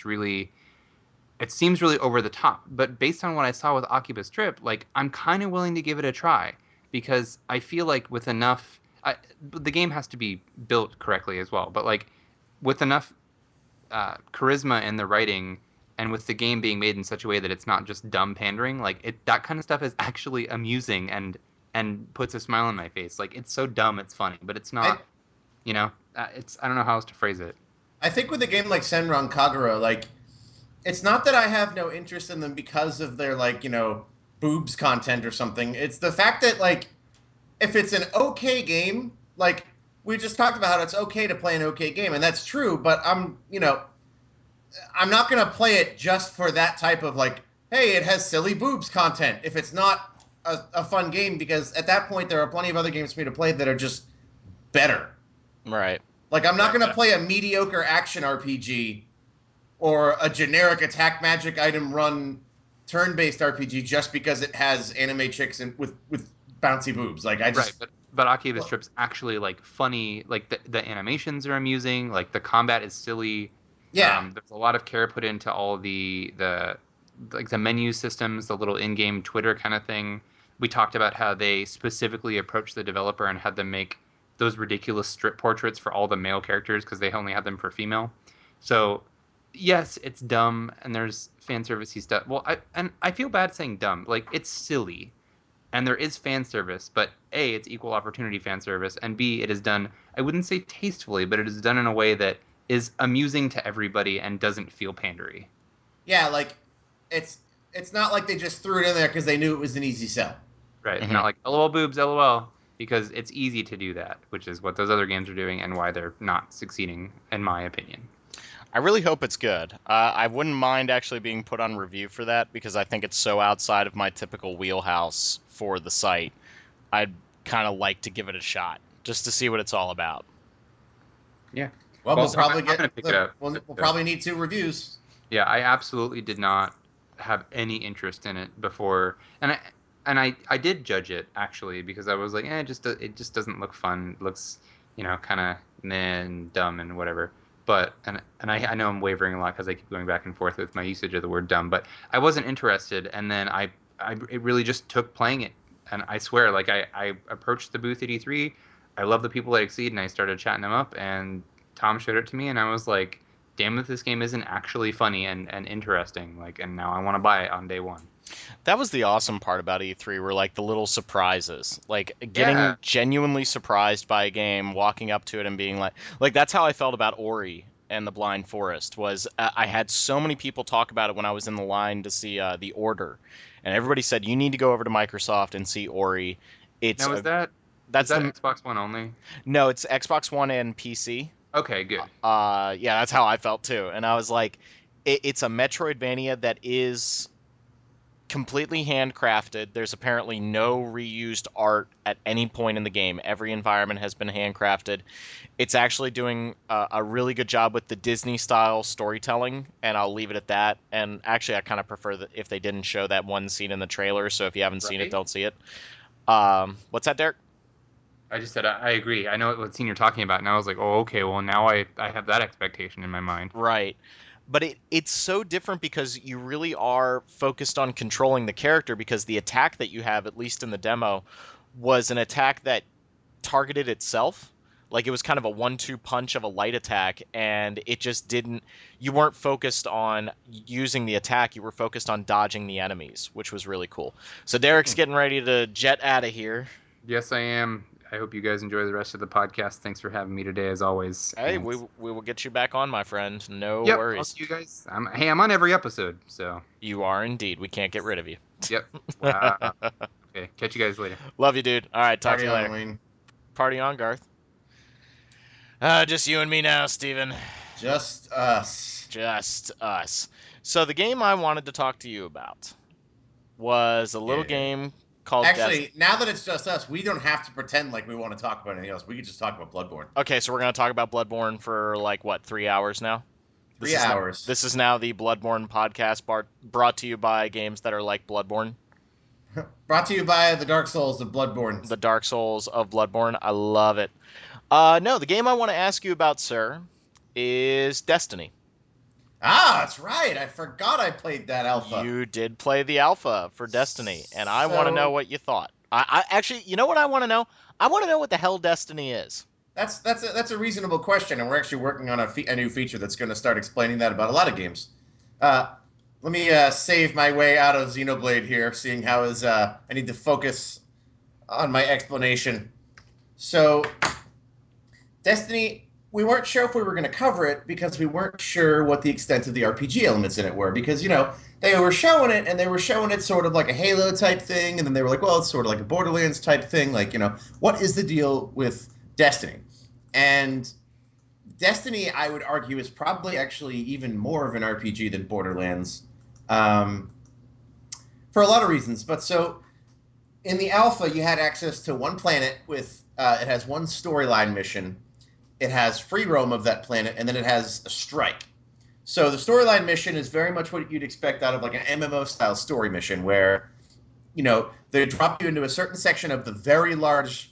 seems really over the top. But based on what I saw with Akiba's Trip, like I'm kind of willing to give it a try because I feel like with enough, the game has to be built correctly as well. But like with enough charisma in the writing, and with the game being made in such a way that it's not just dumb pandering, like that kind of stuff is actually amusing and puts a smile on my face. Like it's so dumb, it's funny, but it's not. It's I don't know how else to phrase it. I think with a game like Senran Kagura, like it's not that I have no interest in them because of their like boobs content or something. It's the fact that like if it's an okay game, like we just talked about how it's okay to play an okay game, and that's true, but I'm not going to play it just for that type of like, hey, it has silly boobs content if it's not a fun game, because at that point there are plenty of other games for me to play that are just better. Right. Like I'm not going to play a mediocre action RPG or a generic attack magic item run turn-based RPG just because it has anime chicks and with bouncy boobs. Like I just right, but Akiba's Trip's actually like funny. Like the animations are amusing. Like the combat is silly. Yeah. There's a lot of care put into all the like the menu systems, the little in-game Twitter kind of thing. We talked about how they specifically approached the developer and had them make those ridiculous strip portraits for all the male characters because they only had them for female. So yes, it's dumb and there's fan servicey stuff. Well, I feel bad saying dumb. Like it's silly. And there is fan service, but A, it's equal opportunity fan service, and B, it is done, I wouldn't say tastefully, but it is done in a way that is amusing to everybody and doesn't feel pandery. Yeah, like it's not like they just threw it in there because they knew it was an easy sell. Right. Mm-hmm. Not like LOL boobs, LOL, because it's easy to do that, which is what those other games are doing and why they're not succeeding, in my opinion. I really hope it's good. I wouldn't mind actually being put on review for that because I think it's so outside of my typical wheelhouse for the site. I'd kind of like to give it a shot just to see what it's all about. Yeah. Well, we'll probably pick it up. We'll probably need 2 reviews. Yeah, I absolutely did not have any interest in it before, and I did judge it actually because I was like, it just doesn't look fun. It looks, kind of meh and dumb and whatever. But and I know I'm wavering a lot because I keep going back and forth with my usage of the word dumb. But I wasn't interested, and then it really just took playing it. And I swear, like I approached the booth at E3. I love the people at Exceed, and I started chatting them up. And Tom showed it to me, and I was like, damn if this game isn't actually funny and interesting. Like, and now I want to buy it on day one. That was the awesome part about E3, were like the little surprises, like getting genuinely surprised by a game, walking up to it and being like that's how I felt about Ori and the Blind Forest. Was I had so many people talk about it when I was in the line to see The Order, and everybody said you need to go over to Microsoft and see Ori. It's now that's the Xbox One only? No, it's Xbox One and PC. Okay, good. Yeah, that's how I felt too, and I was like, it's a Metroidvania that is completely handcrafted. There's apparently no reused art at any point in the game. Every environment has been handcrafted. It's actually doing a really good job with the Disney-style storytelling, and I'll leave it at that. And actually, I kind of prefer that if they didn't show that one scene in the trailer, so if you haven't seen it, don't see it. What's that, Derek? I just said I agree. I know what scene you're talking about, and I was like, oh, okay, well, now I have that expectation in my mind. Right. But it's so different because you really are focused on controlling the character, because the attack that you have, at least in the demo, was an attack that targeted itself. Like it was kind of a 1-2 punch of a light attack, and it just didn't. You weren't focused on using the attack; you were focused on dodging the enemies, which was really cool. So Derek's getting ready to jet out of here. Yes, I am. I hope you guys enjoy the rest of the podcast. Thanks for having me today, as always. Hey, And- we will get you back on, my friend. No Yep, I'll worries. see you guys. I'm on every episode, so. You are indeed. We can't get rid of you. Yep. Wow. Okay, catch you guys later. Love you, dude. All right, talk to you Party later. on, Wayne. Party on, Garth. Just you and me now, Steven. Just us. Just us. So the game I wanted to talk to you about was a little Yeah. game called Actually, now that it's just us, we don't have to pretend like we want to talk about anything else. We could just talk about Bloodborne. Okay, so we're going to talk about Bloodborne for like, what, 3 hours now? 3 hours. This is now the Bloodborne podcast brought to you by games that are like Bloodborne, Brought to you by the Dark Souls of Bloodborne. the Dark Souls of Bloodborne. I love it. No, the game I want to ask you about, sir, is Destiny. Ah, that's right. I forgot I played that alpha. You did play the alpha for Destiny, and I want to So- know what you thought. I actually, you know what I want to know? I want to know what the hell Destiny is. That's a reasonable question, and we're actually working on a new feature that's going to start explaining that about a lot of games. Let me save my way out of Xenoblade here, seeing how I need to focus on my explanation. So, Destiny, we weren't sure if we were going to cover it because we weren't sure what the extent of the RPG elements in it were. Because, they were showing it, and they were showing it sort of like a Halo type thing, and then they were like, well, it's sort of like a Borderlands type thing. Like, what is the deal with Destiny? And Destiny, I would argue, is probably actually even more of an RPG than Borderlands, for a lot of reasons. But so, in the alpha, you had access to one planet with it has one storyline mission. It has free roam of that planet, and then it has a strike. So the storyline mission is very much what you'd expect out of like an MMO-style story mission, where they drop you into a certain section of the very large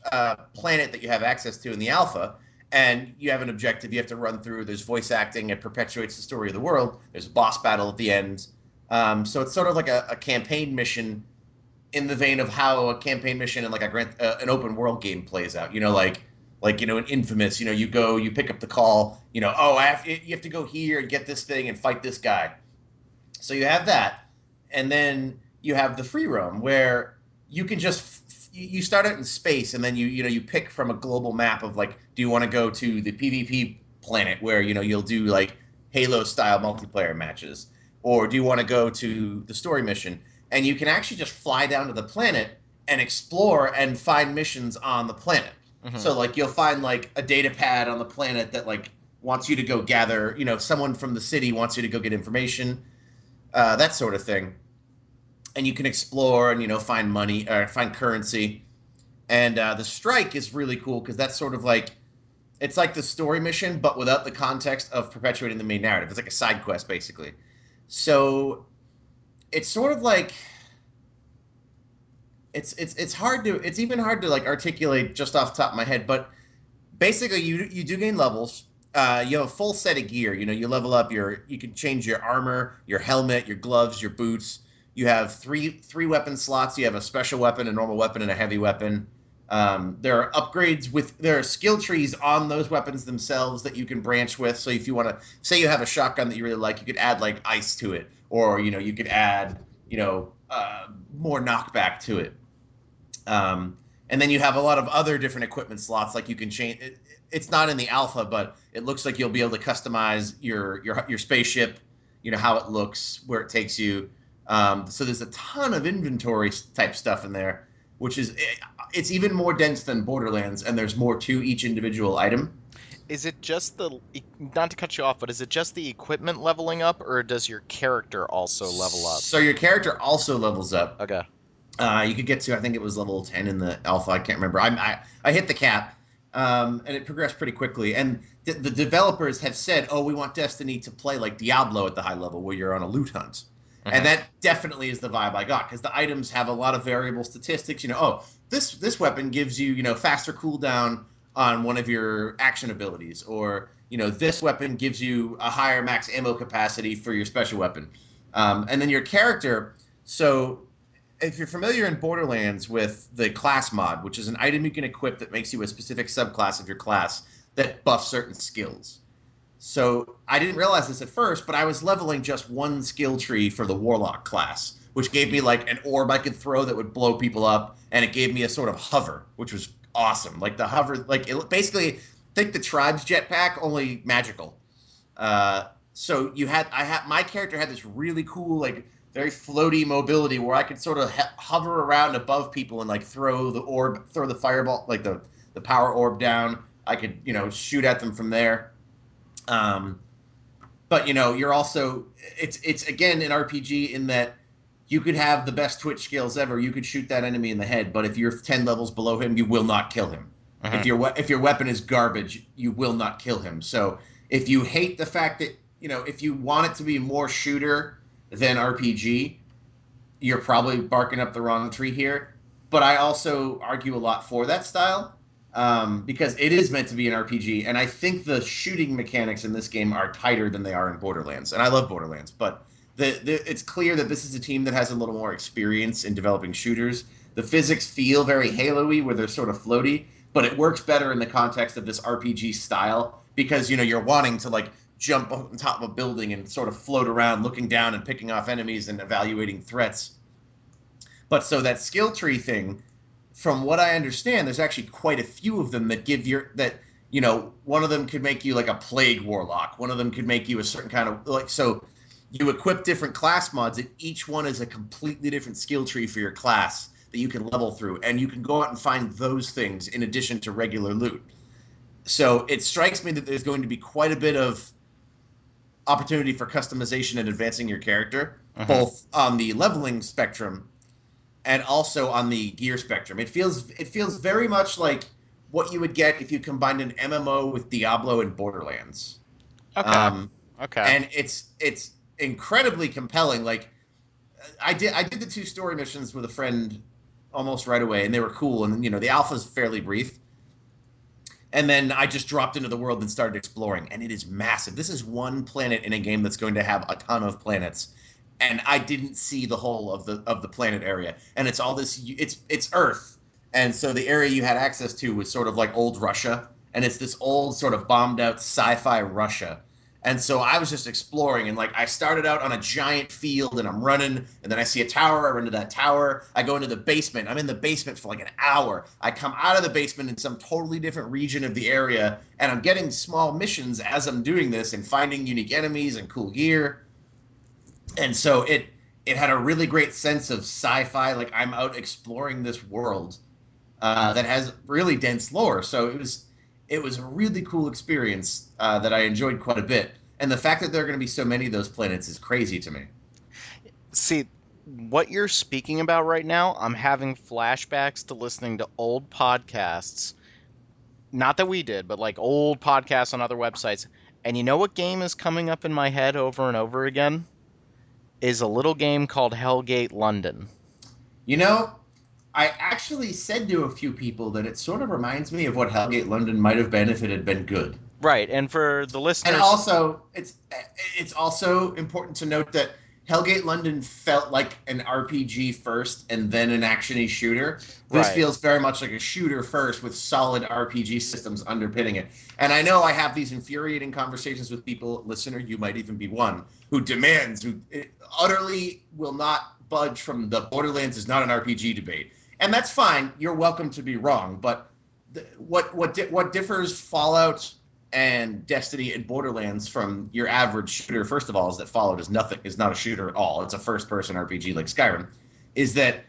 planet that you have access to in the alpha, and you have an objective you have to run through. There's voice acting. It perpetuates the story of the world. There's a boss battle at the end. So it's sort of like a campaign mission in the vein of how a campaign mission in like an open world game plays out. In Infamous, you pick up the call. You have to go here and get this thing and fight this guy. So you have that, and then you have the free roam where you can just you start out in space, and then you pick from a global map of like, do you want to go to the PvP planet where you'll do like Halo style multiplayer matches, or do you want to go to the story mission? And you can actually just fly down to the planet and explore and find missions on the planet. Mhm. So like you'll find like a data pad on the planet that like wants you to go gather, someone from the city wants you to go get information, that sort of thing. And you can explore and find money or find currency. And the strike is really cool because that's sort of like it's like the story mission but without the context of perpetuating the main narrative. It's like a side quest basically. So it's sort of like it's hard to it's even hard to like articulate just off the top of my head, but basically you do gain levels. You have a full set of gear. You level up you can change your armor, your helmet, your gloves, your boots. You have three weapon slots. You have a special weapon, a normal weapon, and a heavy weapon. There are upgrades there are skill trees on those weapons themselves that you can branch with. So if you want to say you have a shotgun that you really like, you could add like ice to it, or you could add more knockback to it. And then you have a lot of other different equipment slots, like you can change. It's not in the alpha, but it looks like you'll be able to customize your spaceship, how it looks, where it takes you. So there's a ton of inventory type stuff in there, which it's even more dense than Borderlands, and there's more to each individual item. Is it just not to cut you off, but is it just the equipment leveling up, or does your character also level up? So your character also levels up. Okay. You could get to, I think it was level 10 in the alpha. I can't remember. I hit the cap, and it progressed pretty quickly. And the developers have said, oh, we want Destiny to play like Diablo at the high level, where you're on a loot hunt. Mhm. And that definitely is the vibe I got, because the items have a lot of variable statistics. This weapon gives you, faster cooldown on one of your action abilities, or this weapon gives you a higher max ammo capacity for your special weapon. And then your character, so if you're familiar in Borderlands with the class mod, which is an item you can equip that makes you a specific subclass of your class that buffs certain skills. So I didn't realize this at first, but I was leveling just one skill tree for the Warlock class, which gave me like an orb I could throw that would blow people up, and it gave me a sort of hover, which was awesome. Like the hover, like it basically think the Tribe's jetpack, only magical. So my character had this really cool, like very floaty mobility where I could sort of hover around above people and like throw the fireball, like the power orb down. I could, shoot at them from there. But you're also, it's again an RPG in that you could have the best Twitch skills ever. You could shoot that enemy in the head, but if you're 10 levels below him, you will not kill him. Uh-huh. If your weapon is garbage, you will not kill him. So if you hate the fact that, if you want it to be more shooter than RPG, you're probably barking up the wrong tree here. But I also argue a lot for that style. Because it is meant to be an RPG, and I think the shooting mechanics in this game are tighter than they are in Borderlands. And I love Borderlands, but it's clear that this is a team that has a little more experience in developing shooters. The physics feel very Halo-y, where they're sort of floaty, but it works better in the context of this RPG style because, you're wanting to, like, jump on top of a building and sort of float around, looking down and picking off enemies and evaluating threats. But so that skill tree thing, from what I understand, there's actually quite a few of them that one of them could make you like a plague warlock. One of them could make you a certain kind of so you equip different class mods and each one is a completely different skill tree for your class that you can level through. And you can go out and find those things in addition to regular loot. So it strikes me that there's going to be quite a bit of opportunity for customization and advancing your character, both on the leveling spectrum and also on the gear spectrum. It feels very much like what you would get if you combined an MMO with Diablo and Borderlands. Okay. And it's incredibly compelling. Like I did the 2 story missions with a friend almost right away, and they were cool. And the alpha's fairly brief. And then I just dropped into the world and started exploring, and it is massive. This is one planet in a game that's going to have a ton of planets. And I didn't see the whole of the planet area, and it's all this. It's Earth, and so the area you had access to was sort of like old Russia, and it's this old sort of bombed out sci-fi Russia. And so I was just exploring, and like I started out on a giant field, and I'm running, and then I see a tower. I run to that tower. I go into the basement. I'm in the basement for like an hour. I come out of the basement in some totally different region of the area, and I'm getting small missions as I'm doing this and finding unique enemies and cool gear. And so it had a really great sense of sci-fi, like I'm out exploring this world that has really dense lore. So it was a really cool experience that I enjoyed quite a bit. And the fact that there are going to be so many of those planets is crazy to me. See, what you're speaking about right now, I'm having flashbacks to listening to old podcasts. Not that we did, but like old podcasts on other websites. And you know what game is coming up in my head over and over again? Is a little game called Hellgate London. I actually said to a few people that it sort of reminds me of what Hellgate London might have been if it had been good. Right, and for the listeners... And also, it's also important to note that Hellgate London felt like an RPG first and then an action-y shooter. This feels very much like a shooter first with solid RPG systems underpinning it. And I know I have these infuriating conversations with people, listener, you might even be one, who utterly will not budge from the Borderlands is not an RPG debate. And that's fine. You're welcome to be wrong. But what differs Fallout and Destiny and Borderlands from your average shooter, first of all, is that Fallout is not a shooter at all. It's a first-person RPG like Skyrim, is that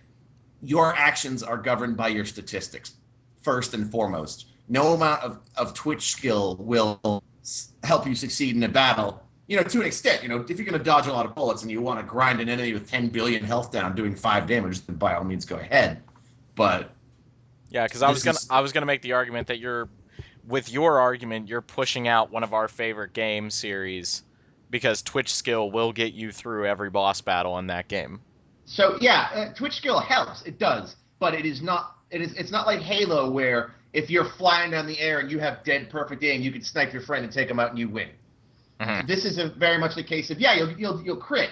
your actions are governed by your statistics, first and foremost. No amount of Twitch skill will help you succeed in a battle, to an extent. If you're going to dodge a lot of bullets and you want to grind an enemy with 10 billion health down doing 5 damage, then by all means go ahead. But yeah, because I was gonna make the argument that with your argument, you're pushing out one of our favorite game series because Twitch skill will get you through every boss battle in that game. So yeah, Twitch skill helps. It does, but it's not like Halo where if you're flying down the air and you have dead perfect aim, you can snipe your friend and take him out and you win. Mm-hmm. This is very much the case of you'll crit,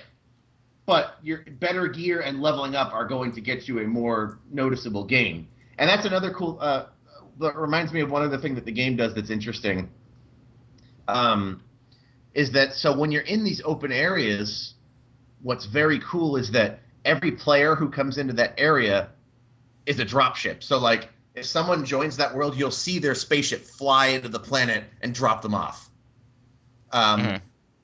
but your better gear and leveling up are going to get you a more noticeable gain. And that's another cool. That reminds me of one other thing that the game does that's interesting. Is that so when you're in these open areas, what's very cool is that every player who comes into that area is a dropship. So like if someone joins that world, you'll see their spaceship fly into the planet and drop them off.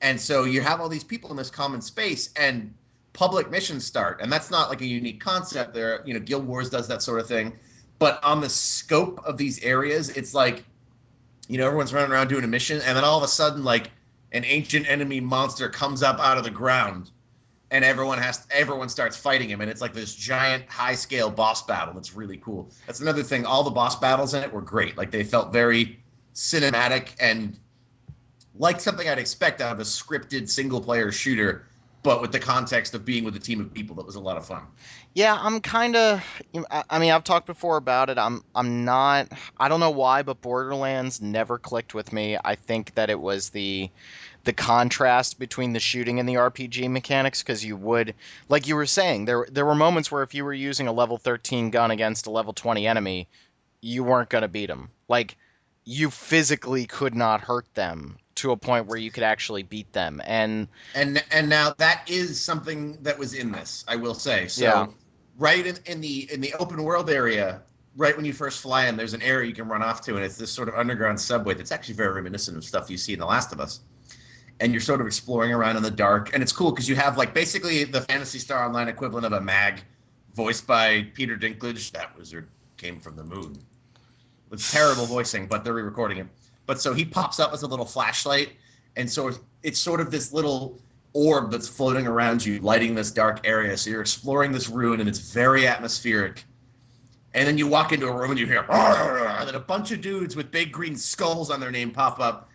And so you have all these people in this common space, and public missions start. And that's not like a unique concept. There, Guild Wars does that sort of thing. But on the scope of these areas, it's like, everyone's running around doing a mission, and then all of a sudden, like, an ancient enemy monster comes up out of the ground, and everyone starts fighting him, and it's like this giant high-scale boss battle. That's really cool. That's another thing. All the boss battles in it were great. Like, they felt very cinematic and like something I'd expect out of a scripted single-player shooter, but with the context of being with a team of people. That was a lot of fun. Yeah, I'm kind of. I mean, I've talked before about it. I'm not. I don't know why, but Borderlands never clicked with me. I think that it was the contrast between the shooting and the RPG mechanics, because you would, like you were saying, there were moments where if you were using a level 13 gun against a level 20 enemy, you weren't going to beat them. Like, you physically could not hurt them to a point where you could actually beat them. And now that is something that was in this, I will say. So yeah. Right in the open world area, right when you first fly in, there's an area you can run off to, and it's this sort of underground subway that's actually very reminiscent of stuff you see in The Last of Us. And you're sort of exploring around in the dark, and it's cool because you have like basically the Phantasy Star Online equivalent of a mag, voiced by Peter Dinklage. That wizard came from the moon. With terrible voicing, but they're re-recording it. But so he pops up as a little flashlight, and so it's sort of this little orb that's floating around you, lighting this dark area. So you're exploring this ruin, and it's very atmospheric. And then you walk into a room, and you hear, and then a bunch of dudes with big green skulls on their name pop up,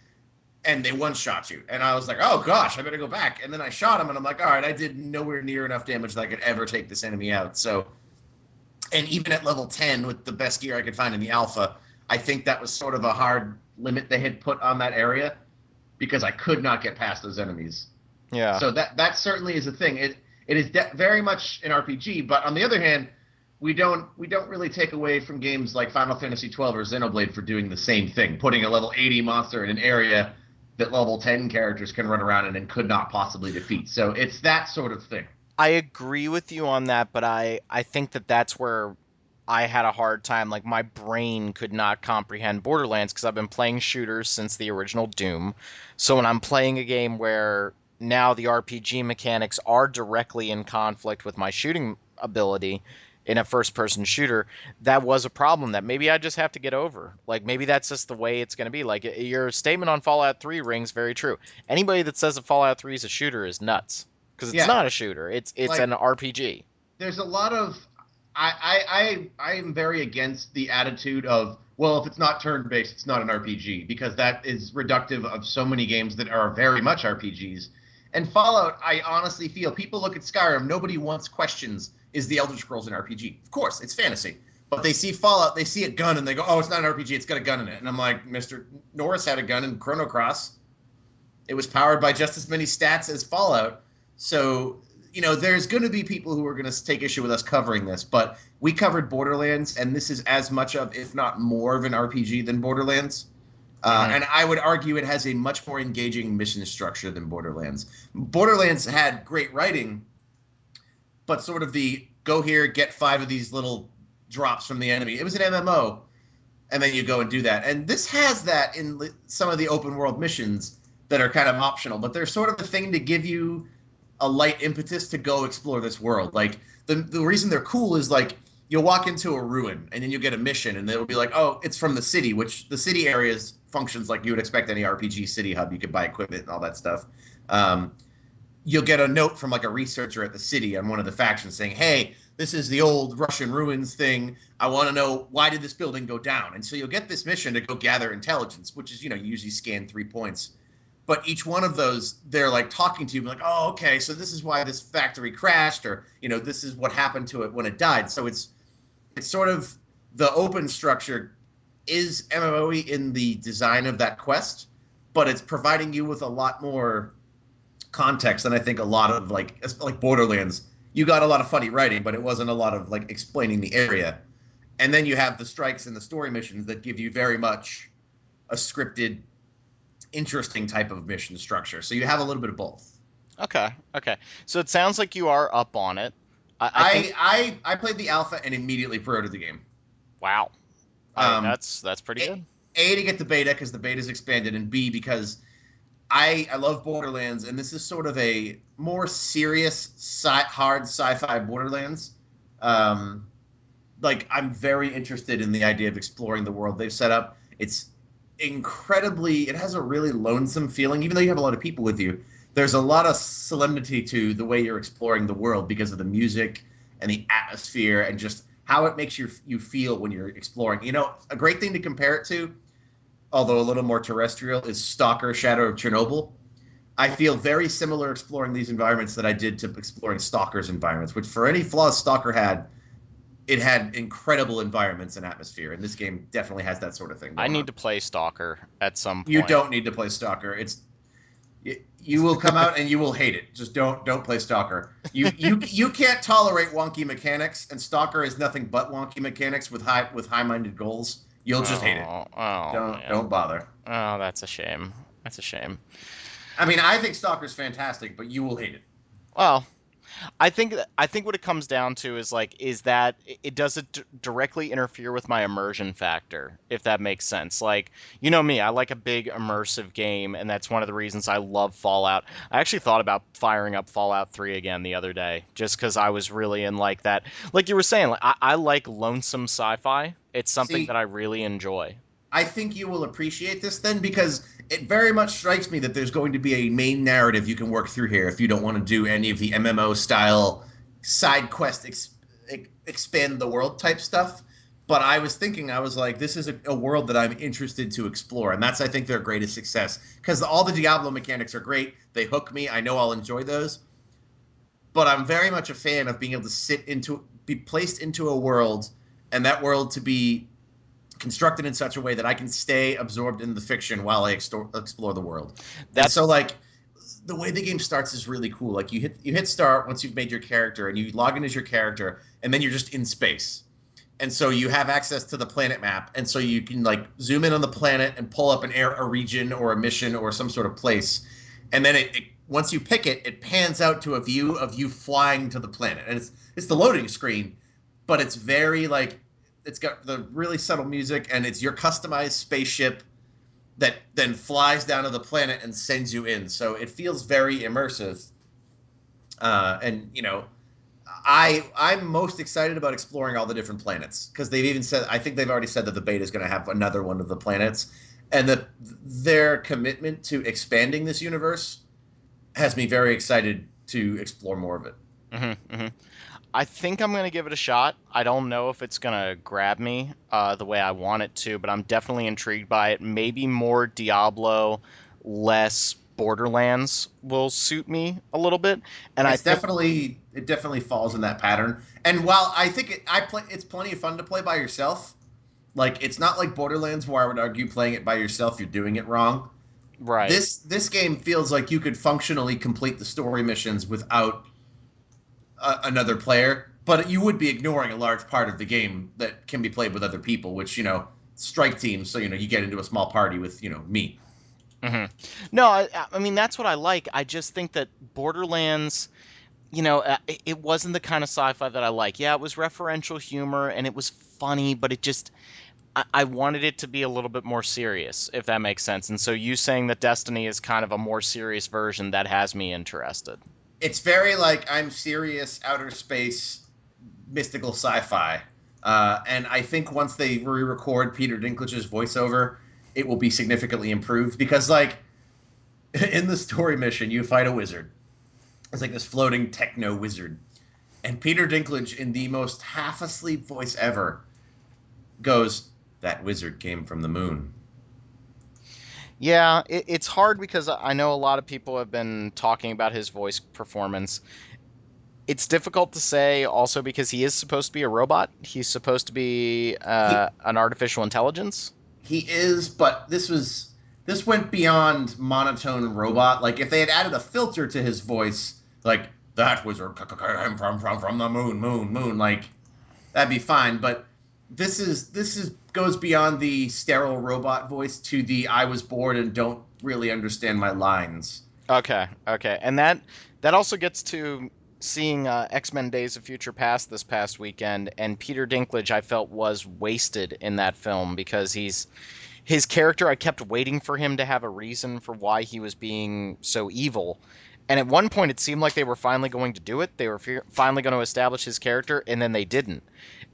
and they one-shot you. And I was like, oh, gosh, I better go back. And then I shot him, and I'm like, all right, I did nowhere near enough damage that I could ever take this enemy out. So, and even at level 10, with the best gear I could find in the alpha, I think that was sort of a hard limit they had put on that area, because I could not get past those enemies. Yeah. So that certainly is a thing. It is very much an RPG, but on the other hand, we don't really take away from games like Final Fantasy XII or Xenoblade for doing the same thing, putting a level 80 monster in an area that level 10 characters can run around in and could not possibly defeat. So it's that sort of thing. I agree with you on that, but I think that's where I had a hard time. Like, my brain could not comprehend Borderlands because I've been playing shooters since the original Doom. So when I'm playing a game where now the RPG mechanics are directly in conflict with my shooting ability in a first-person shooter, that was a problem that maybe I just have to get over. Like, maybe that's just the way it's going to be. Like, your statement on Fallout 3 rings very true. Anybody that says that Fallout 3 is a shooter is nuts, because it's not a shooter. It's like, an RPG. There's a lot of... I am very against the attitude of, well, if it's not turn-based, it's not an RPG, because that is reductive of so many games that are very much RPGs. And Fallout, I honestly feel, people look at Skyrim, nobody once questions, is the Elder Scrolls an RPG? Of course, it's fantasy. But they see Fallout, they see a gun, and they go, oh, it's not an RPG, it's got a gun in it. And I'm like, Mr. Norris had a gun in Chrono Cross. It was powered by just as many stats as Fallout. So, there's going to be people who are going to take issue with us covering this, but we covered Borderlands, and this is as much of, if not more of an RPG than Borderlands. And I would argue it has a much more engaging mission structure than Borderlands. Borderlands had great writing, but sort of the go here, get 5 of these little drops from the enemy. It was an MMO, and then you go and do that. And this has that in some of the open world missions that are kind of optional, but they're sort of a thing to give you a light impetus to go explore this world. Like, the reason they're cool is, like, you'll walk into a ruin, and then you'll get a mission, and they'll be like, oh, it's from the city, which the city areas functions like you would expect any RPG city hub. You could buy equipment and all that stuff. You'll get a note from, like, a researcher at the city on one of the factions saying, hey, this is the old Russian ruins thing. I want to know, why did this building go down? And so you'll get this mission to go gather intelligence, which is, you usually scan 3 points. But each one of those, they're like talking to you, like, oh, okay, so this is why this factory crashed, or, this is what happened to it when it died. So it's sort of, the open structure is MMOE in the design of that quest, but it's providing you with a lot more context than I think a lot of like Borderlands. You got a lot of funny writing, but it wasn't a lot of like explaining the area. And then you have the strikes and the story missions that give you very much a scripted, interesting type of mission structure. So you have a little bit of both. Okay. So it sounds like you are up on it. I think. I played the alpha and immediately pre-ordered the game. Wow. That's pretty good. A, to get the beta because the beta's expanded, and B, because I love Borderlands, and this is sort of a more serious, hard sci-fi Borderlands. Like, I'm very interested in the idea of exploring the world they've set up. It's it has a really lonesome feeling, even though you have a lot of people with you. There's a lot of solemnity to the way you're exploring the world because of the music and the atmosphere and just how it makes you feel when you're exploring. You know, a great thing to compare it to, although a little more terrestrial, is Stalker: Shadow of Chernobyl. I feel very similar exploring these environments that I did to exploring Stalker's environments, which for any flaws Stalker had, it had incredible environments and atmosphere, and this game definitely has that sort of thing. I need to play Stalker at some point. You don't need to play Stalker. You will come out and you will hate it. Just don't play Stalker. You can't tolerate wonky mechanics, and Stalker is nothing but wonky mechanics with high-minded goals. You'll just hate it. Don't bother. Oh, that's a shame. I mean, I think Stalker's fantastic, but you will hate it. Well, I think what it comes down to is that it doesn't directly interfere with my immersion factor, if that makes sense. Like, you know me, I like a big immersive game, and that's one of the reasons I love Fallout. I actually thought about firing up Fallout 3 again the other day, just because I was really in like that. Like you were saying, like, I like lonesome sci-fi. It's something that I really enjoy. I think you will appreciate this then, because it very much strikes me that there's going to be a main narrative you can work through here if you don't want to do any of the MMO style side quest expand the world type stuff. But I was like, this is a world that I'm interested to explore, and that's, I think, their greatest success, because all the Diablo mechanics are great. They hook me. I know I'll enjoy those. But I'm very much a fan of being able to be placed into a world, and that world to be constructed in such a way that I can stay absorbed in the fiction while I explore the world. So, like, the way the game starts is really cool. Like, you hit start once you've made your character, and you log in as your character, and then you're just in space. And so you have access to the planet map, and so you can, like, zoom in on the planet and pull up a region or a mission or some sort of place. And then once you pick it, it pans out to a view of you flying to the planet. And it's the loading screen, but it's very, like, it's got the really subtle music, and it's your customized spaceship that then flies down to the planet and sends you in. So it feels very immersive. And, you know, I'm most excited about exploring all the different planets, because they've even said, I think they've already said that the beta is going to have another one of the planets, and that their commitment to expanding this universe has me very excited to explore more of it. Mm-hmm, mm-hmm. I think I'm going to give it a shot. I don't know if it's going to grab me the way I want it to, but I'm definitely intrigued by it. Maybe more Diablo, less Borderlands will suit me a little bit. And it definitely falls in that pattern. And while I think it's plenty of fun to play by yourself, like, it's not like Borderlands where I would argue playing it by yourself, you're doing it wrong. Right. This game feels like you could functionally complete the story missions without another player, but you would be ignoring a large part of the game that can be played with other people, which, you know, strike teams, so, you know, you get into a small party with, you know, me. Mm-hmm. No, I mean, that's what I like. I just think that Borderlands, you know, it wasn't the kind of sci-fi that I like. Yeah, it was referential humor, and it was funny, but it just... I wanted it to be a little bit more serious, if that makes sense. And so you saying that Destiny is kind of a more serious version, that has me interested. It's very, like, I'm serious outer space mystical sci-fi. And I think once they re-record Peter Dinklage's voiceover, it will be significantly improved. Because, like, in the story mission, you fight a wizard. It's like this floating techno wizard. And Peter Dinklage, in the most half-asleep voice ever, goes, "That wizard came from the moon." Yeah, it's hard because I know a lot of people have been talking about his voice performance. It's difficult to say also because he is supposed to be a robot. He's supposed to be an artificial intelligence. He is, but this was this went beyond monotone robot. Like if they had added a filter to his voice, like that was I'm from the moon, like that'd be fine. But this is goes beyond the sterile robot voice to the I was bored and don't really understand my lines. Okay, and that also gets to seeing X-Men: Days of Future Past this past weekend, and Peter Dinklage I felt was wasted in that film because his character, I kept waiting for him to have a reason for why he was being so evil. And at one point, it seemed like they were finally going to do it. They were finally going to establish his character, and then they didn't.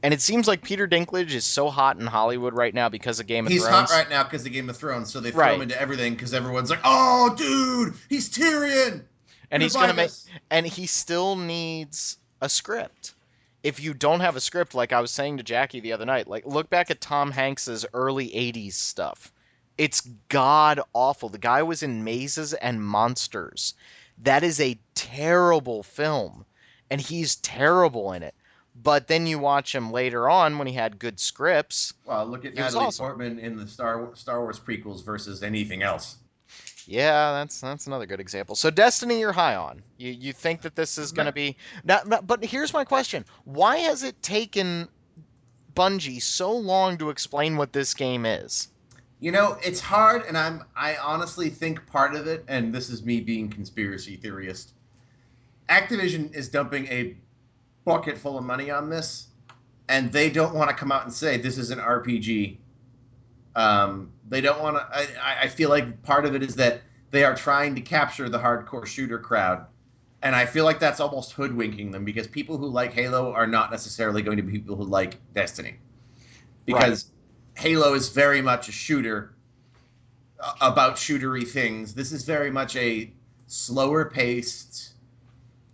And it seems like Peter Dinklage is so hot in Hollywood right now because of Game of He's Thrones. hot right now because of Game of Thrones, so they throw him into everything because everyone's like, "Oh, dude, he's Tyrion," and he's gonna make. And he still needs a script. If you don't have a script, like I was saying to Jackie the other night, like look back at Tom Hanks's early '80s stuff. It's god awful. The guy was in Mazes and Monsters. That is a terrible film, and he's terrible in it. But then you watch him later on when he had good scripts. Well, look at Natalie Portman in the Star Wars prequels versus anything else. Yeah, that's another good example. So Destiny, you're high on. You think that this is going to be now, but here's my question: why has it taken Bungie so long to explain what this game is? You know, it's hard, and I honestly think part of it, and this is me being conspiracy theorist, Activision is dumping a bucket full of money on this, and they don't want to come out and say this is an RPG. They don't want to. I feel like part of it is that they are trying to capture the hardcore shooter crowd, and I feel like that's almost hoodwinking them because people who like Halo are not necessarily going to be people who like Destiny, because Halo is very much a shooter about shootery things. This is very much a slower paced,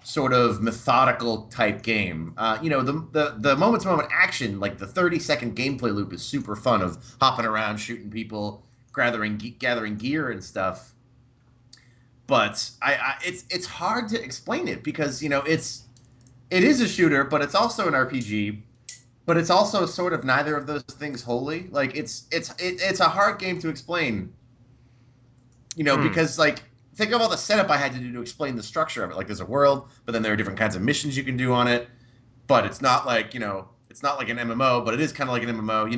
sort of methodical type game. The moment-to-moment action, like the 30-second gameplay loop, is super fun of hopping around, shooting people, gathering gear and stuff. But it's hard to explain it because it is a shooter, but it's also an RPG. But it's also sort of neither of those things wholly. Like it's a hard game to explain. Because like. Think of all the setup I had to do to explain the structure of it. Like there's a world, but then there are different kinds of missions you can do on it. But it's not like it's not like an MMO, but it is kind of like an MMO.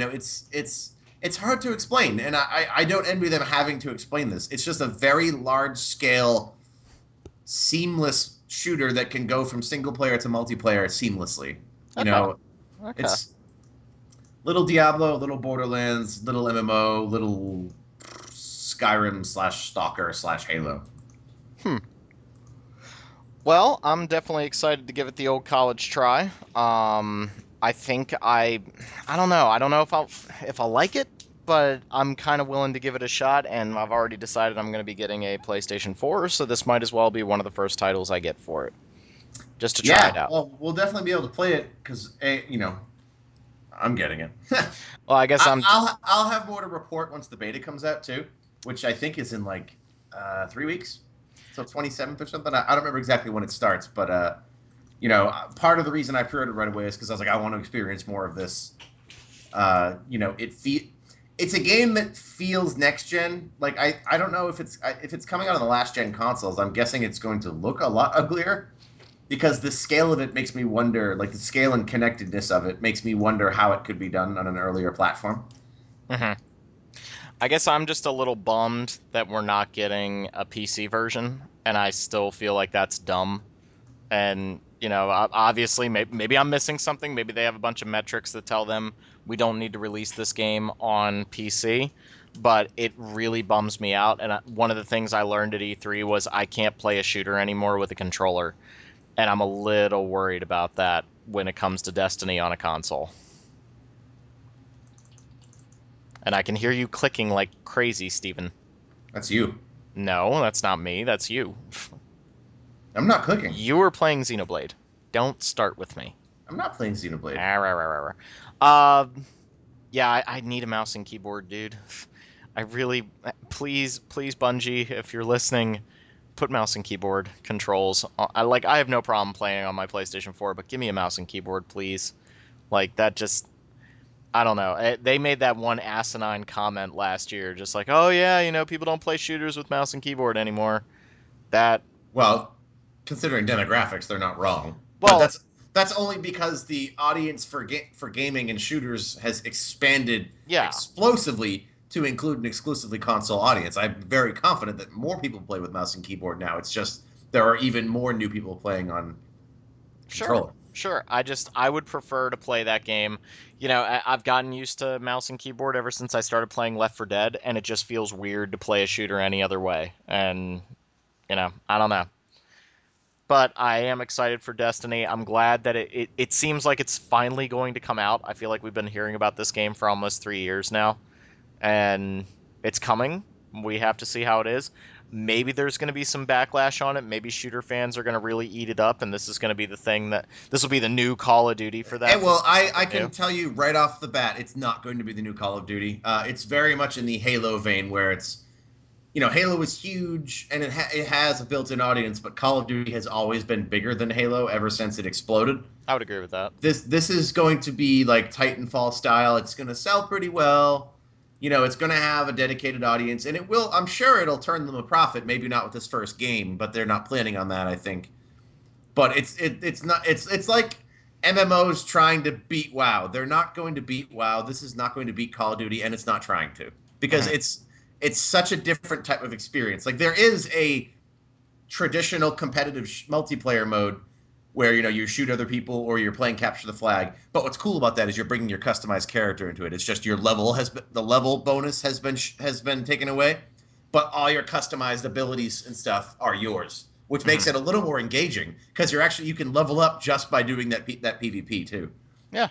It's hard to explain, and I don't envy them having to explain this. It's just a very large scale, seamless shooter that can go from single player to multiplayer seamlessly. It's little Diablo, little Borderlands, little MMO, little Skyrim/Stalker/Halo. Well, I'm definitely excited to give it the old college try. I think I don't know. I don't know if I'll like it, but I'm kind of willing to give it a shot, and I've already decided I'm going to be getting a PlayStation 4, so this might as well be one of the first titles I get for it, just to try it out. Well, we'll definitely be able to play it because I'm getting it. Well, I guess I'll have more to report once the beta comes out too, which I think is in like 3 weeks, so 27th or something. I don't remember exactly when it starts, but part of the reason I pre-ordered right away is because I was like, I want to experience more of this. It's a game that feels next gen. Like I don't know if it's coming out on the last gen consoles. I'm guessing it's going to look a lot uglier because the scale of it makes me wonder. Like the scale and connectedness of it makes me wonder how it could be done on an earlier platform. Mm-hmm. I guess I'm just a little bummed that we're not getting a PC version, and I still feel like that's dumb. And obviously, maybe I'm missing something. Maybe they have a bunch of metrics that tell them we don't need to release this game on PC, but it really bums me out. And one of the things I learned at E3 was I can't play a shooter anymore with a controller, and I'm a little worried about that when it comes to Destiny on a console. And I can hear you clicking like crazy, Steven. That's you. No, that's not me. That's you. I'm not clicking. You were playing Xenoblade. Don't start with me. I'm not playing Xenoblade. Yeah, I need a mouse and keyboard, dude. I really... Please, Bungie, if you're listening, put mouse and keyboard controls. I have no problem playing on my PlayStation 4, but give me a mouse and keyboard, please. Like, that just... I don't know. They made that one asinine comment last year, just like, oh yeah, people don't play shooters with mouse and keyboard anymore. That Well, considering demographics, they're not wrong. Well- But that's only because the audience for gaming and shooters has expanded Yeah. explosively to include an exclusively console audience. I'm very confident that more people play with mouse and keyboard now. It's just there are even more new people playing on controller. Sure. I would prefer to play that game. I've gotten used to mouse and keyboard ever since I started playing Left 4 Dead, and it just feels weird to play a shooter any other way. And, I don't know. But I am excited for Destiny. I'm glad that it seems like it's finally going to come out. I feel like we've been hearing about this game for almost 3 years now. And it's coming. We have to see how it is. Maybe there's going to be some backlash on it. Maybe shooter fans are going to really eat it up, and this is going to be this will be the new Call of Duty for that. Hey, well, I can tell you right off the bat, it's not going to be the new Call of Duty. It's very much in the Halo vein, where it's, Halo is huge and it has a built-in audience, but Call of Duty has always been bigger than Halo ever since it exploded. I would agree with that. This is going to be like Titanfall style. It's going to sell pretty well. It's going to have a dedicated audience, and I'm sure it'll turn them a profit. Maybe not with this first game, but they're not planning on that, I think. But it's like MMOs trying to beat WoW. They're not going to beat WoW. This is not going to beat Call of Duty, and it's not trying to, because it's such a different type of experience. Like, there is a traditional competitive multiplayer mode where you shoot other people or you're playing capture the flag. But what's cool about that is you're bringing your customized character into it. It's just the level bonus has been taken away, but all your customized abilities and stuff are yours, which makes it a little more engaging, because you can level up just by doing that PvP too. Yeah.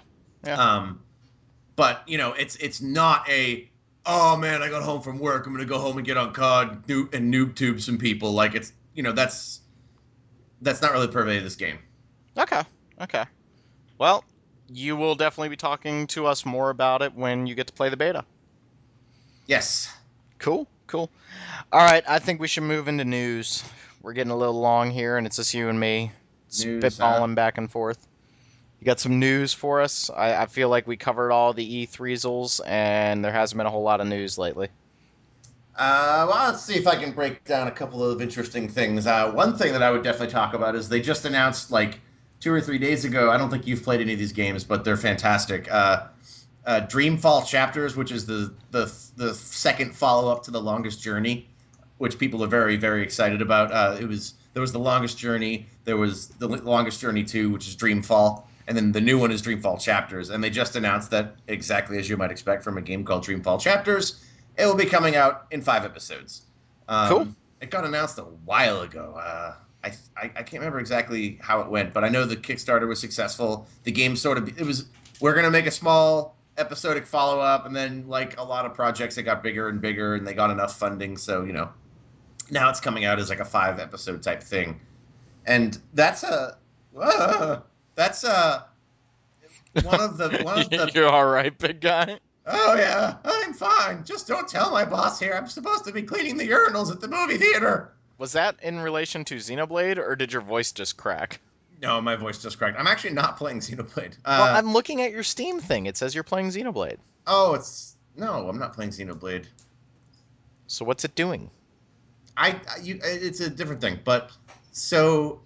But it's not a, oh man, I got home from work, I'm gonna go home and get on COD and noob tube some people. Like, it's that's not really the purvey of this game. Okay. Well, you will definitely be talking to us more about it when you get to play the beta. Yes. Cool. All right, I think we should move into news. We're getting a little long here, and it's just you and me spitballing back and forth. You got some news for us? I feel like we covered all the E3s, and there hasn't been a whole lot of news lately. Well, let's see if I can break down a couple of interesting things. One thing that I would definitely talk about is they just announced, like, 2 or 3 days ago. I don't think you've played any of these games, but they're fantastic. Dreamfall Chapters, which is the second follow-up to The Longest Journey, which people are very, very excited about. There was The Longest Journey, there was The Longest Journey 2, which is Dreamfall, and then the new one is Dreamfall Chapters. And they just announced that, exactly as you might expect from a game called Dreamfall Chapters, it will be coming out in 5 episodes. Cool. It got announced a while ago. I can't remember exactly how it went, but I know the Kickstarter was successful. The game we're going to make a small episodic follow-up, and then, like a lot of projects, it got bigger and bigger, and they got enough funding, so, now it's coming out as like a 5-episode type thing. And that's one of the You're all right, big guy? Oh, yeah, I'm fine. Just don't tell my boss here. I'm supposed to be cleaning the urinals at the movie theater. Was that in relation to Xenoblade, or did your voice just crack? No, my voice just cracked. I'm actually not playing Xenoblade. Well, I'm looking at your Steam thing. It says you're playing Xenoblade. Oh, no, I'm not playing Xenoblade. So what's it doing? It's a different thing. But so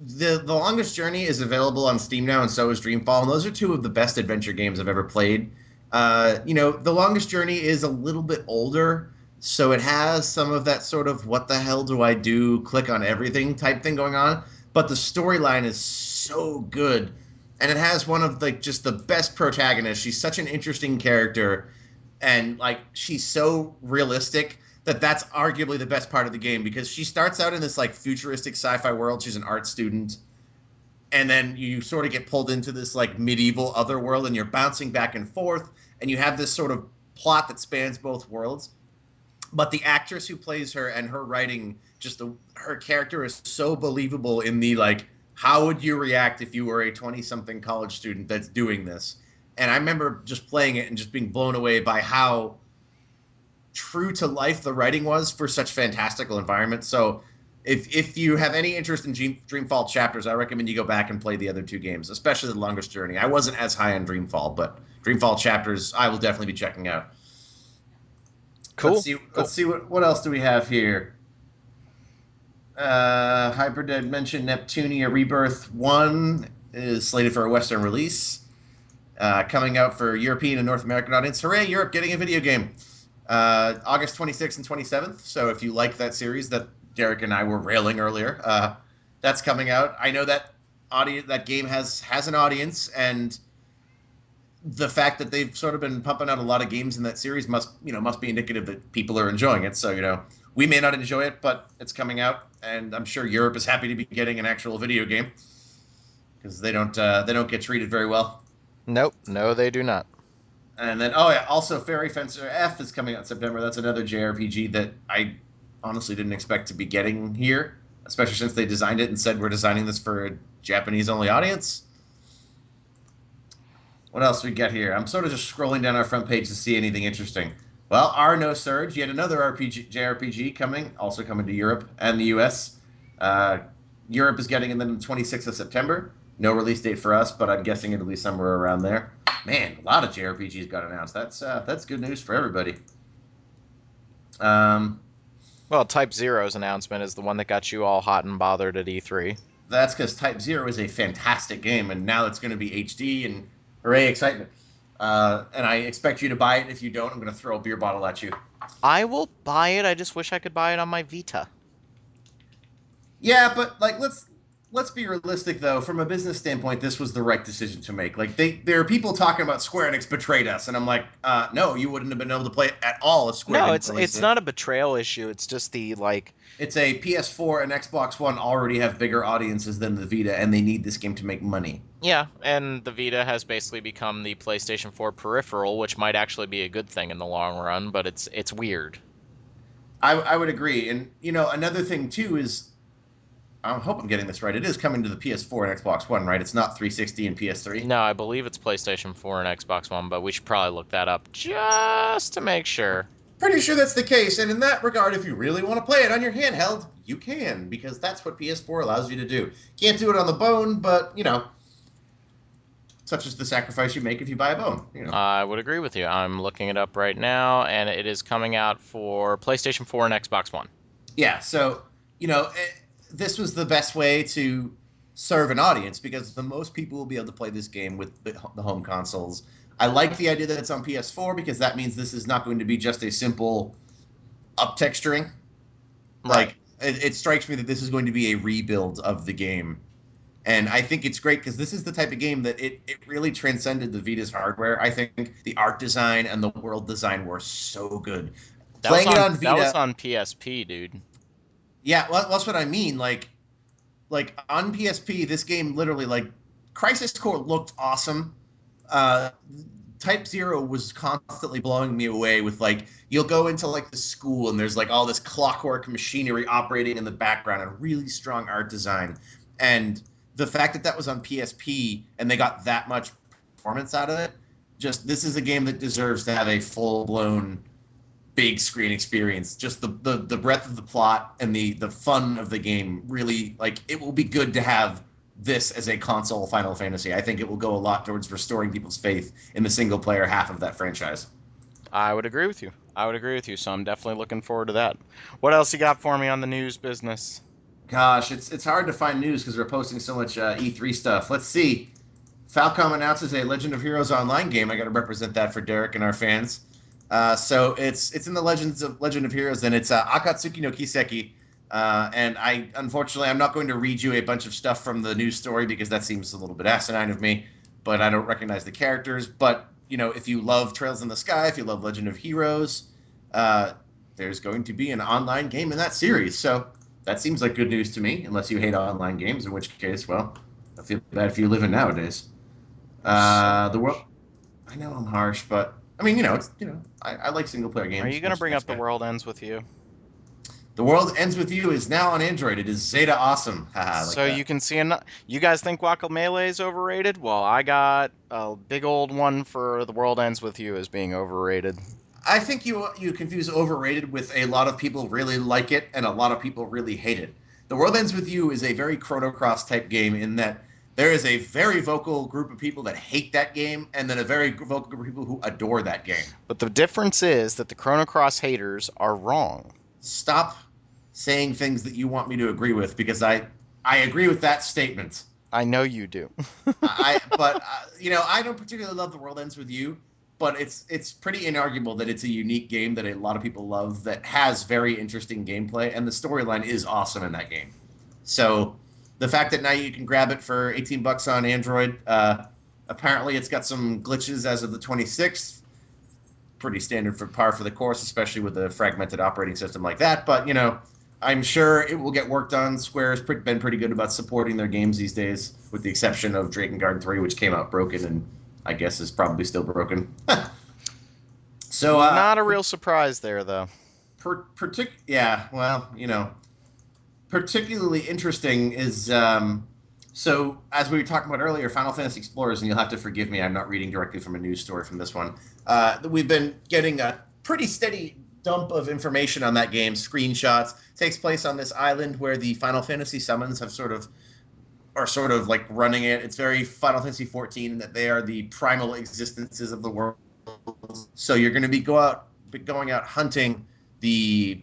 the Longest Journey is available on Steam now, and so is Dreamfall. And those are 2 of the best adventure games I've ever played. The Longest Journey is a little bit older, so it has some of that sort of what the hell do I do, click on everything type thing going on. But the storyline is so good, and it has one of just the best protagonists. She's such an interesting character, and she's so realistic that's arguably the best part of the game, because she starts out in this futuristic sci-fi world. She's an art student, and then you sort of get pulled into this medieval other world, and you're bouncing back and forth, and you have this sort of plot that spans both worlds. But the actress who plays her and her writing, her character is so believable in the how would you react if you were a 20-something college student that's doing this? And I remember just playing it and just being blown away by how true to life the writing was for such fantastical environments. So if you have any interest in Dreamfall Chapters, I recommend you go back and play the other 2 games, especially The Longest Journey. I wasn't as high on Dreamfall, but Dreamfall Chapters, I will definitely be checking out. Cool. Let's see what else do we have here. Hyperdead mentioned Neptunia Rebirth 1 is slated for a Western release. Coming out for European and North American audience. Hooray, Europe getting a video game. August 26th and 27th. So if you like that series that Derek and I were railing earlier, that's coming out. I know that game has an audience, and the fact that they've sort of been pumping out a lot of games in that series must be indicative that people are enjoying it. So, we may not enjoy it, but it's coming out, and I'm sure Europe is happy to be getting an actual video game because they don't get treated very well. Nope, no, they do not. And then, also Fairy Fencer F is coming out in September. That's another JRPG that I honestly didn't expect to be getting here, especially since they designed it and said we're designing this for a Japanese-only audience. What else we get here? I'm sort of just scrolling down our front page to see anything interesting. Well, No Surge, yet another JRPG coming to Europe and the US. Europe is getting it on the 26th of September. No release date for us, but I'm guessing it'll be somewhere around there. Man, a lot of JRPGs got announced. That's good news for everybody. Well, Type Zero's announcement is the one that got you all hot and bothered at E3. That's because Type Zero is a fantastic game, and now it's going to be HD, and hooray, excitement. And I expect you to buy it. If you don't, I'm going to throw a beer bottle at you. I will buy it. I just wish I could buy it on my Vita. Yeah, but let's be realistic, though. From a business standpoint, this was the right decision to make. There are people talking about Square Enix betrayed us, and I'm like, no, you wouldn't have been able to play it at all if Square. No, it's not a betrayal issue. It's just It's a PS4 and Xbox One already have bigger audiences than the Vita, and they need this game to make money. Yeah, and the Vita has basically become the PlayStation 4 peripheral, which might actually be a good thing in the long run, but it's weird. I would agree. And, another thing, too, is I hope I'm getting this right. It is coming to the PS4 and Xbox One, right? It's not 360 and PS3? No, I believe it's PlayStation 4 and Xbox One, but we should probably look that up just to make sure. Pretty sure that's the case, and in that regard, if you really want to play it on your handheld, you can, because that's what PS4 allows you to do. Can't do it on the bone, but, such as the sacrifice you make if you buy a bone. I would agree with you. I'm looking it up right now, and it is coming out for PlayStation 4 and Xbox One. Yeah, so, this was the best way to serve an audience, because the most people will be able to play this game with the home consoles. I like the idea that it's on PS4 because that means this is not going to be just a simple up-texturing. Right. It strikes me that this is going to be a rebuild of the game. And I think it's great because this is the type of game that it really transcended the Vita's hardware. I think the art design and the world design were so good. That was on PSP, dude. Yeah, well, that's what I mean. Like on PSP, this game literally, Crisis Core looked awesome. Type Zero was constantly blowing me away with you'll go into the school and there's all this clockwork machinery operating in the background and really strong art design. And the fact that was on PSP and they got that much performance out of it, this is a game that deserves to have a full-blown big screen experience. Just the breadth of the plot and the fun of the game really, it will be good to have this as a console Final Fantasy. I think it will go a lot towards restoring people's faith in the single-player half of that franchise. I would agree with you. So I'm definitely looking forward to that. What else you got for me on the news business? Gosh, it's hard to find news because we're posting so much E3 stuff. Let's see. Falcom announces a Legend of Heroes online game. I got to represent that for Derek and our fans. So it's in the Legend of Heroes, and it's Akatsuki no Kiseki. And unfortunately, I'm not going to read you a bunch of stuff from the news story because that seems a little bit asinine of me, but I don't recognize the characters. But, if you love Trails in the Sky, if you love Legend of Heroes, there's going to be an online game in that series. So that seems like good news to me, unless you hate online games, in which case, well, I feel bad if you live in nowadays. The world, I know I'm harsh, but I mean, I like single player games. Are you going to bring up The World Ends With You? The World Ends With You is now on Android. It is Zeta awesome. So you can see, you guys think Guacamelee is overrated? Well, I got a big old one for The World Ends With You as being overrated. I think you confuse overrated with a lot of people really like it and a lot of people really hate it. The World Ends With You is a very Chrono Cross type game in that There is a very vocal group of people that hate that game, and then a very vocal group of people who adore that game. But the difference is that the Chrono Cross haters are wrong. Stop saying things that you want me to agree with, because I agree with that statement. I know you do. I don't particularly love The World Ends With You, but it's pretty inarguable that it's a unique game that a lot of people love that has very interesting gameplay, and the storyline is awesome in that game. So the fact that now you can grab it for $18 on Android, apparently it's got some glitches as of the 26th. Pretty standard for par for the course, especially with a fragmented operating system like that. But, I'm sure it will get worked on. Square's been pretty good about supporting their games these days, with the exception of Drakengard 3, which came out broken and I guess is probably still broken. So not a real surprise there, though. Particularly interesting is so as we were talking about earlier, Final Fantasy Explorers, and you'll have to forgive me, I'm not reading directly from a news story from this one. We've been getting a pretty steady dump of information on that game, screenshots. It takes place on this island where the Final Fantasy summons are sort of like running it. It's very Final Fantasy 14 in that they are the primal existences of the world. So you're going to be going out hunting the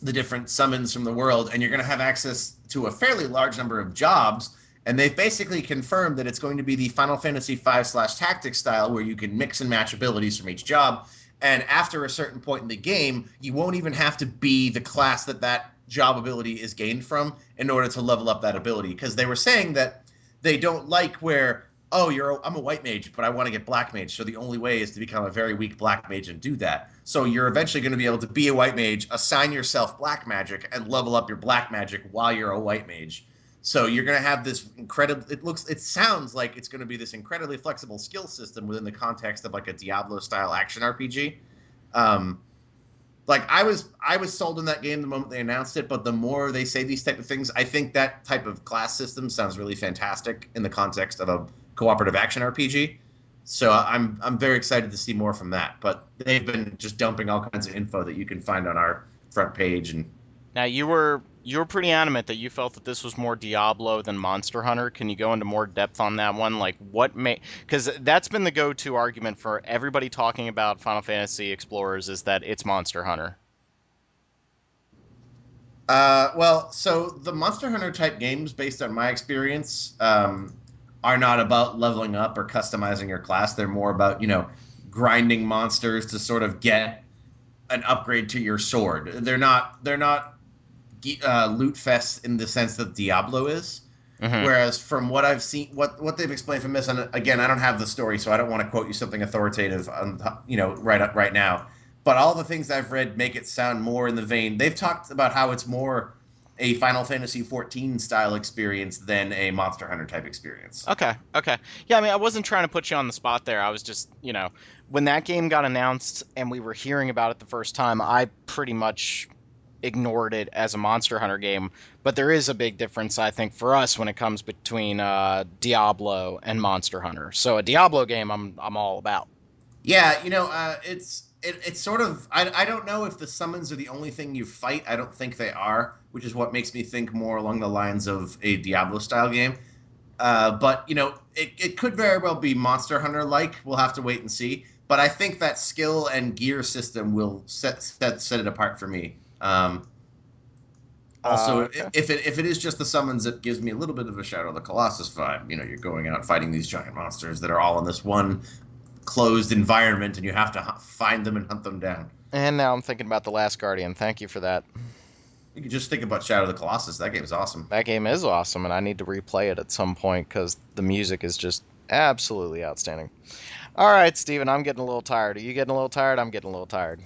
different summons from the world, and you're going to have access to a fairly large number of jobs. And they've basically confirmed that it's going to be the Final Fantasy V/Tactics style, where you can mix and match abilities from each job. And after a certain point in the game, you won't even have to be the class that job ability is gained from in order to level up that ability. Because they were saying that they don't like where, I'm a white mage, but I want to get black mage. So the only way is to become a very weak black mage and do that. So you're eventually going to be able to be a white mage, assign yourself black magic, and level up your black magic while you're a white mage. So you're going to have this it sounds like it's going to be this incredibly flexible skill system within the context of like a Diablo-style action RPG. I was sold in that game the moment they announced it, but the more they say these type of things, I think that type of class system sounds really fantastic in the context of a cooperative action RPG. So I'm very excited to see more from that. But they've been just dumping all kinds of info that you can find on our front page. And now you were pretty adamant that you felt that this was more Diablo than Monster Hunter. Can you go into more depth on that one? Like because that's been the go-to argument for everybody talking about Final Fantasy Explorers, is that it's Monster Hunter. So the Monster Hunter type games, based on my experience, are not about leveling up or customizing your class. They're more about, grinding monsters to sort of get an upgrade to your sword. They're not loot fests in the sense that Diablo is. Mm-hmm. Whereas from what I've seen, what they've explained from this, and again, I don't have the story, so I don't want to quote you something authoritative, right now. But all the things I've read make it sound more in the vein. They've talked about how it's more a Final Fantasy 14 style experience than a Monster Hunter type experience. Okay. Yeah, I mean, I wasn't trying to put you on the spot there. I was just, when that game got announced and we were hearing about it the first time, I pretty much ignored it as a Monster Hunter game. But there is a big difference, I think, for us when it comes between Diablo and Monster Hunter. So a Diablo game, I'm all about. Yeah, it's sort of, I don't know if the summons are the only thing you fight. I don't think they are, which is what makes me think more along the lines of a Diablo-style game. But, it could very well be Monster Hunter-like. We'll have to wait and see. But I think that skill and gear system will set it apart for me. Okay. if it is just the summons, it gives me a little bit of a Shadow of the Colossus vibe. You're going out fighting these giant monsters that are all in this one closed environment, and you have to find them and hunt them down. And now I'm thinking about The Last Guardian. Thank you for that. You could just think about Shadow of the Colossus. That game is awesome. That game is awesome, and I need to replay it at some point because the music is just absolutely outstanding. All right, Steven, I'm getting a little tired. Are you getting a little tired? I'm getting a little tired.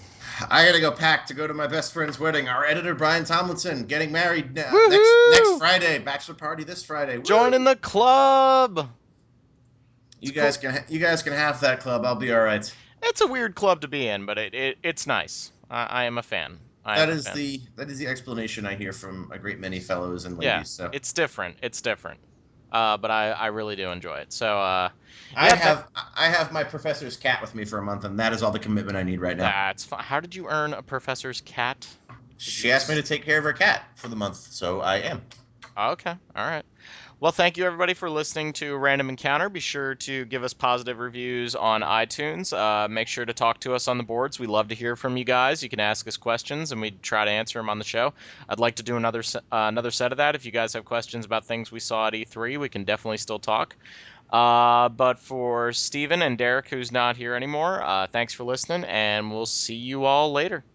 I gotta go pack to go to my best friend's wedding. Our editor, Brian Tomlinson, getting married next Friday. Bachelor party this Friday. Joining the club. You guys can have that club. I'll be all right. It's a weird club to be in, but it's nice. I am a fan. That is the explanation I hear from a great many fellows and ladies. Yeah, so. It's different. But I really do enjoy it. So I have my professor's cat with me for a month, and that is all the commitment I need right now. That's fine. How did you earn a professor's cat? She asked me to take care of her cat for the month, so I am. Okay, all right. Well, thank you everybody for listening to Random Encounter. Be sure to give us positive reviews on iTunes. Make sure to talk to us on the boards. We love to hear from you guys. You can ask us questions, and we try to answer them on the show. I'd like to do another set of that. If you guys have questions about things we saw at E3, we can definitely still talk. But for Steven and Derek, who's not here anymore, thanks for listening, and we'll see you all later.